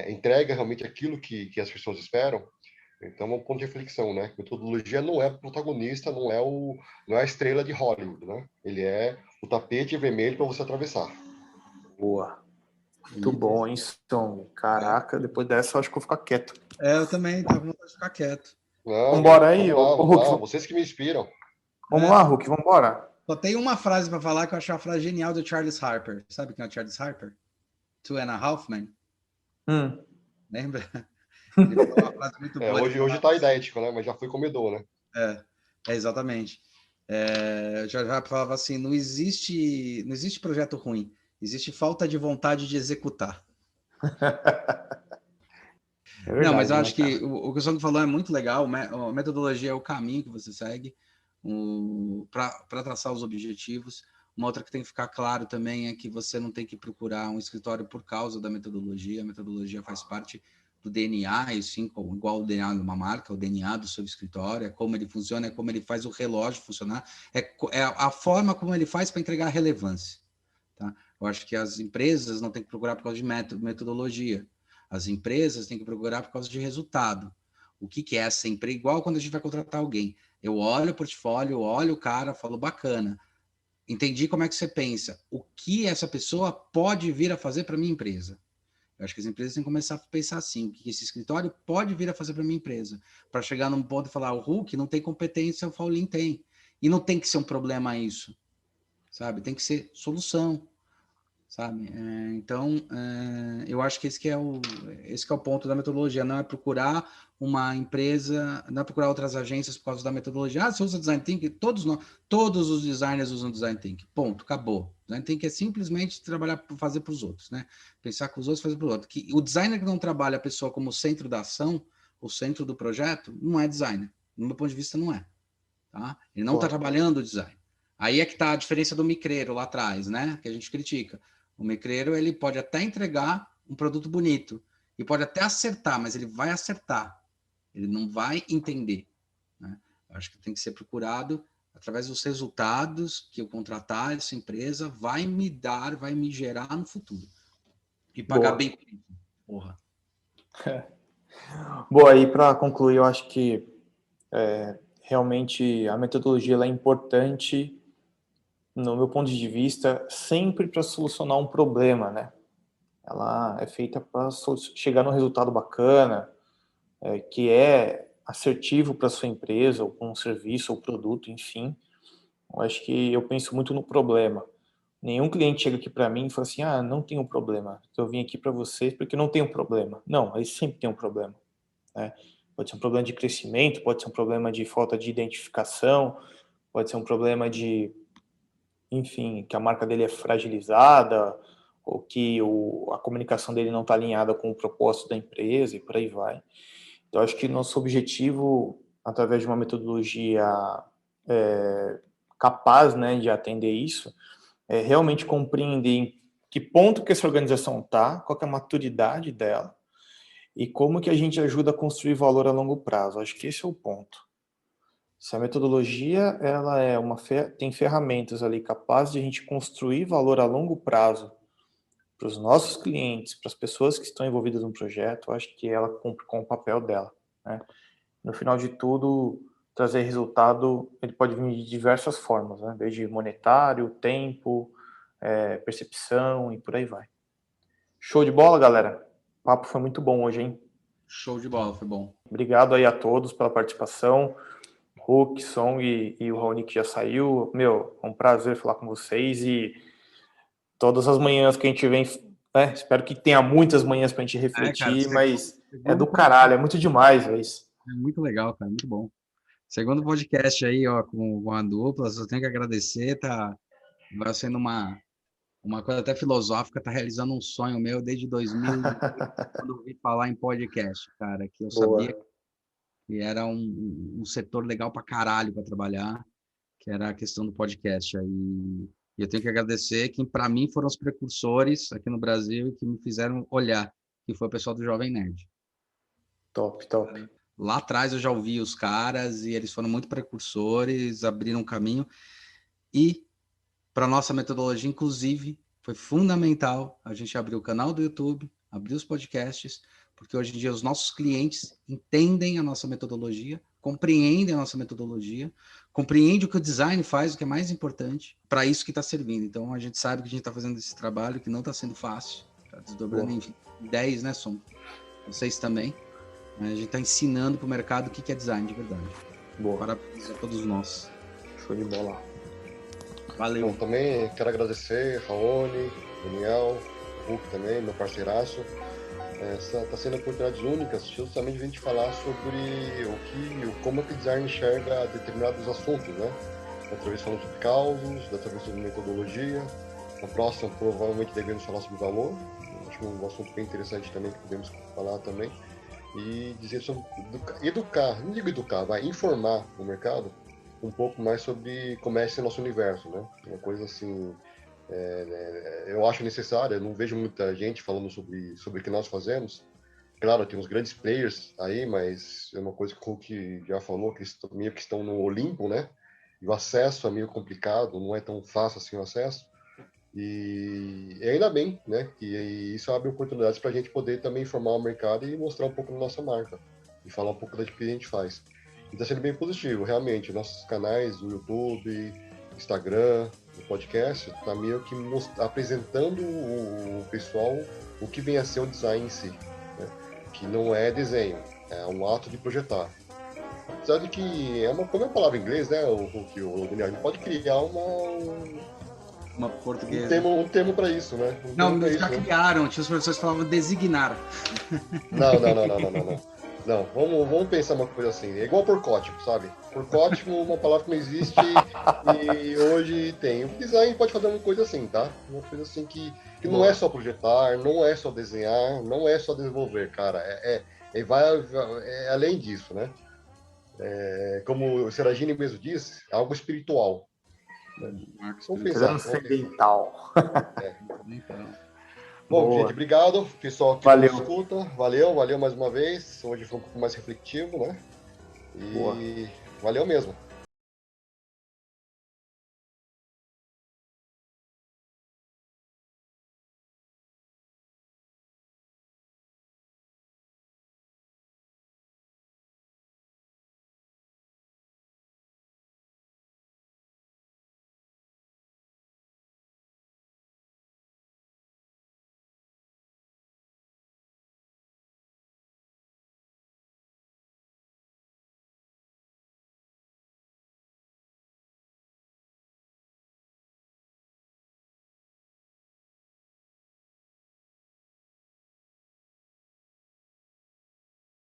entrega realmente aquilo que as pessoas esperam. Então, é um ponto de reflexão, né? Metodologia não é o protagonista, não é a estrela de Hollywood, né? Ele é o tapete vermelho para você atravessar. Boa. Muito bom, hein, Song? Caraca, depois dessa eu acho que eu vou ficar quieto. Eu também tava com vontade de ficar quieto. Não, Vambora aí, vamos Hulk. lá, vocês que me inspiram. Vamos lá, Hulk, vambora. Só tem uma frase para falar que eu achei uma frase genial do Charles Harper. Sabe quem é o Charles Harper? Two and a Half Men. Lembra? Ele falou uma frase muito boa. Hoje tá idético, né? Mas já foi comedor, né? Exatamente. O Charles Harper falava assim: não existe projeto ruim, existe falta de vontade de executar. Verdade, não, mas eu acho né, que o que o Song falou é muito legal. A metodologia é o caminho que você segue para traçar os objetivos. Uma outra que tem que ficar claro também é que você não tem que procurar um escritório por causa da metodologia. A metodologia faz parte do DNA, e sim, igual o DNA de uma marca, o DNA do seu escritório, é como ele funciona, é como ele faz o relógio funcionar, é a forma como ele faz para entregar relevância. Tá? Eu acho que as empresas não têm que procurar por causa de metodologia. As empresas têm que procurar por causa de resultado. O que é essa empresa? Igual quando a gente vai contratar alguém. Eu olho o portfólio, eu olho o cara, falo, bacana. Entendi como é que você pensa. O que essa pessoa pode vir a fazer para minha empresa? Eu acho que as empresas têm que começar a pensar assim, o que esse escritório pode vir a fazer para minha empresa? Para chegar num ponto e falar, o Hulk não tem competência, o Paulin tem. E não tem que ser um problema isso, sabe? Tem que ser solução, sabe? Então, eu acho que esse que é o ponto da metodologia, não é procurar uma empresa, não é procurar outras agências por causa da metodologia. Você usa Design Thinking? Todos os designers usam Design Thinking. Ponto, acabou. Design Thinking é simplesmente trabalhar, fazer para os outros, né? Pensar com os outros, fazer para os outros. O designer que não trabalha a pessoa como centro da ação, o centro do projeto, não é designer. No meu ponto de vista, não é. Tá? Ele não está trabalhando o design. Aí é que está a diferença do micreiro lá atrás, né? Que a gente critica. O micreiro, ele pode até entregar um produto bonito e pode até acertar, mas ele vai acertar. Ele não vai entender. Né? Eu acho que tem que ser procurado através dos resultados que eu contratar essa empresa vai me dar, vai me gerar no futuro. E pagar bem por isso. Porra. Boa, aí para concluir, eu acho que realmente a metodologia ela é importante, no meu ponto de vista, sempre para solucionar um problema, né? Ela é feita para chegar num resultado bacana, que é assertivo para sua empresa, ou para um serviço ou produto, enfim. Eu acho que eu penso muito no problema. Nenhum cliente chega aqui para mim e fala assim, não tem um problema, eu vim aqui para vocês porque não tem um problema. Não, aí sempre tem um problema. Né? Pode ser um problema de crescimento, pode ser um problema de falta de identificação, pode ser um problema de, enfim, que a marca dele é fragilizada, ou que a comunicação dele não está alinhada com o propósito da empresa e por aí vai. Então, acho que nosso objetivo, através de uma metodologia capaz, né, de atender isso, é realmente compreender em que ponto que essa organização está, qual que é a maturidade dela, e como que a gente ajuda a construir valor a longo prazo. Acho que esse é o ponto. Se a metodologia ela tem ferramentas ali capazes de a gente construir valor a longo prazo para os nossos clientes, para as pessoas que estão envolvidas no projeto, eu acho que ela cumpre com o papel dela. Né? No final de tudo, trazer resultado, ele pode vir de diversas formas, né? Desde monetário, tempo, percepção e por aí vai. Show de bola, galera? O papo foi muito bom hoje, hein? Show de bola, foi bom. Obrigado aí a todos pela participação. Hulk, Song e o Raoni que já saiu. Meu, é um prazer falar com vocês e todas as manhãs que a gente vem, né? Espero que tenha muitas manhãs pra gente refletir, cara, mas é do caralho, é muito demais, velho. É muito legal, cara, muito bom. Segundo podcast aí, ó, com a dupla, só tenho que agradecer, vai sendo uma coisa até filosófica, tá realizando um sonho meu desde 2008, quando eu ouvi falar em podcast, cara, que eu sabia que era um setor legal pra caralho para trabalhar, que era a questão do podcast aí. E eu tenho que agradecer quem, para mim, foram os precursores aqui no Brasil que me fizeram olhar, que foi o pessoal do Jovem Nerd. Top. Lá atrás eu já ouvi os caras e eles foram muito precursores, abriram um caminho. E para nossa metodologia, inclusive, foi fundamental a gente abrir o canal do YouTube, abrir os podcasts, porque hoje em dia os nossos clientes entendem a nossa metodologia, compreendem a nossa metodologia, compreendem o que o design faz, o que é mais importante, para isso que está servindo. Então, a gente sabe que a gente está fazendo esse trabalho, que não está sendo fácil, está desdobrando em 10, né, Som? Vocês também. A gente está ensinando para o mercado o que é design de verdade. Boa. Parabéns a todos nós. Show de bola. Valeu. Bom, também quero agradecer Raoni, Daniel, Hulk também, meu parceiraço. Está sendo oportunidades únicas justamente a gente falar sobre como é que o design enxerga determinados assuntos, né? Outra vez falando sobre causos, outra vez sobre metodologia. Na próxima, provavelmente, devemos falar sobre valor. Acho um assunto bem interessante também que podemos falar também. E dizer sobre educar, não digo educar, vai informar o mercado um pouco mais sobre como é esse nosso universo, né? Uma coisa assim, eu acho necessária, eu não vejo muita gente falando sobre o que nós fazemos. Claro, tem uns grandes players aí, mas é uma coisa que o Hulk já falou, que meio que estão no Olimpo, né? E o acesso é meio complicado, não é tão fácil assim o acesso. E ainda bem, né? Que isso abre oportunidades para a gente poder também informar o mercado e mostrar um pouco da nossa marca e falar um pouco do que a gente faz. E está sendo bem positivo, realmente. Nossos canais, o YouTube, Instagram, o podcast, está meio que apresentando o pessoal o que vem a ser o design em si, né? Que não é desenho, é um ato de projetar. Apesar de que como é a palavra em inglês, né? O Daniel, a gente pode criar uma portuguesa. Um termo para isso, né? Não, já criaram, tinha os professores que falavam designar. Não, vamos pensar uma coisa assim, é igual porcótipo, sabe? Porcótipo é uma palavra que não existe e hoje tem. O design pode fazer uma coisa assim, tá? Uma coisa assim que não é só projetar, não é só desenhar, não é só desenvolver, cara. Vai além disso, né? Como o Seragini mesmo disse, é algo espiritual. Vamos pensar. Transcendental. Bom, gente, obrigado, pessoal que nos escuta. Valeu mais uma vez. Hoje foi um pouco mais reflexivo, né? E valeu mesmo.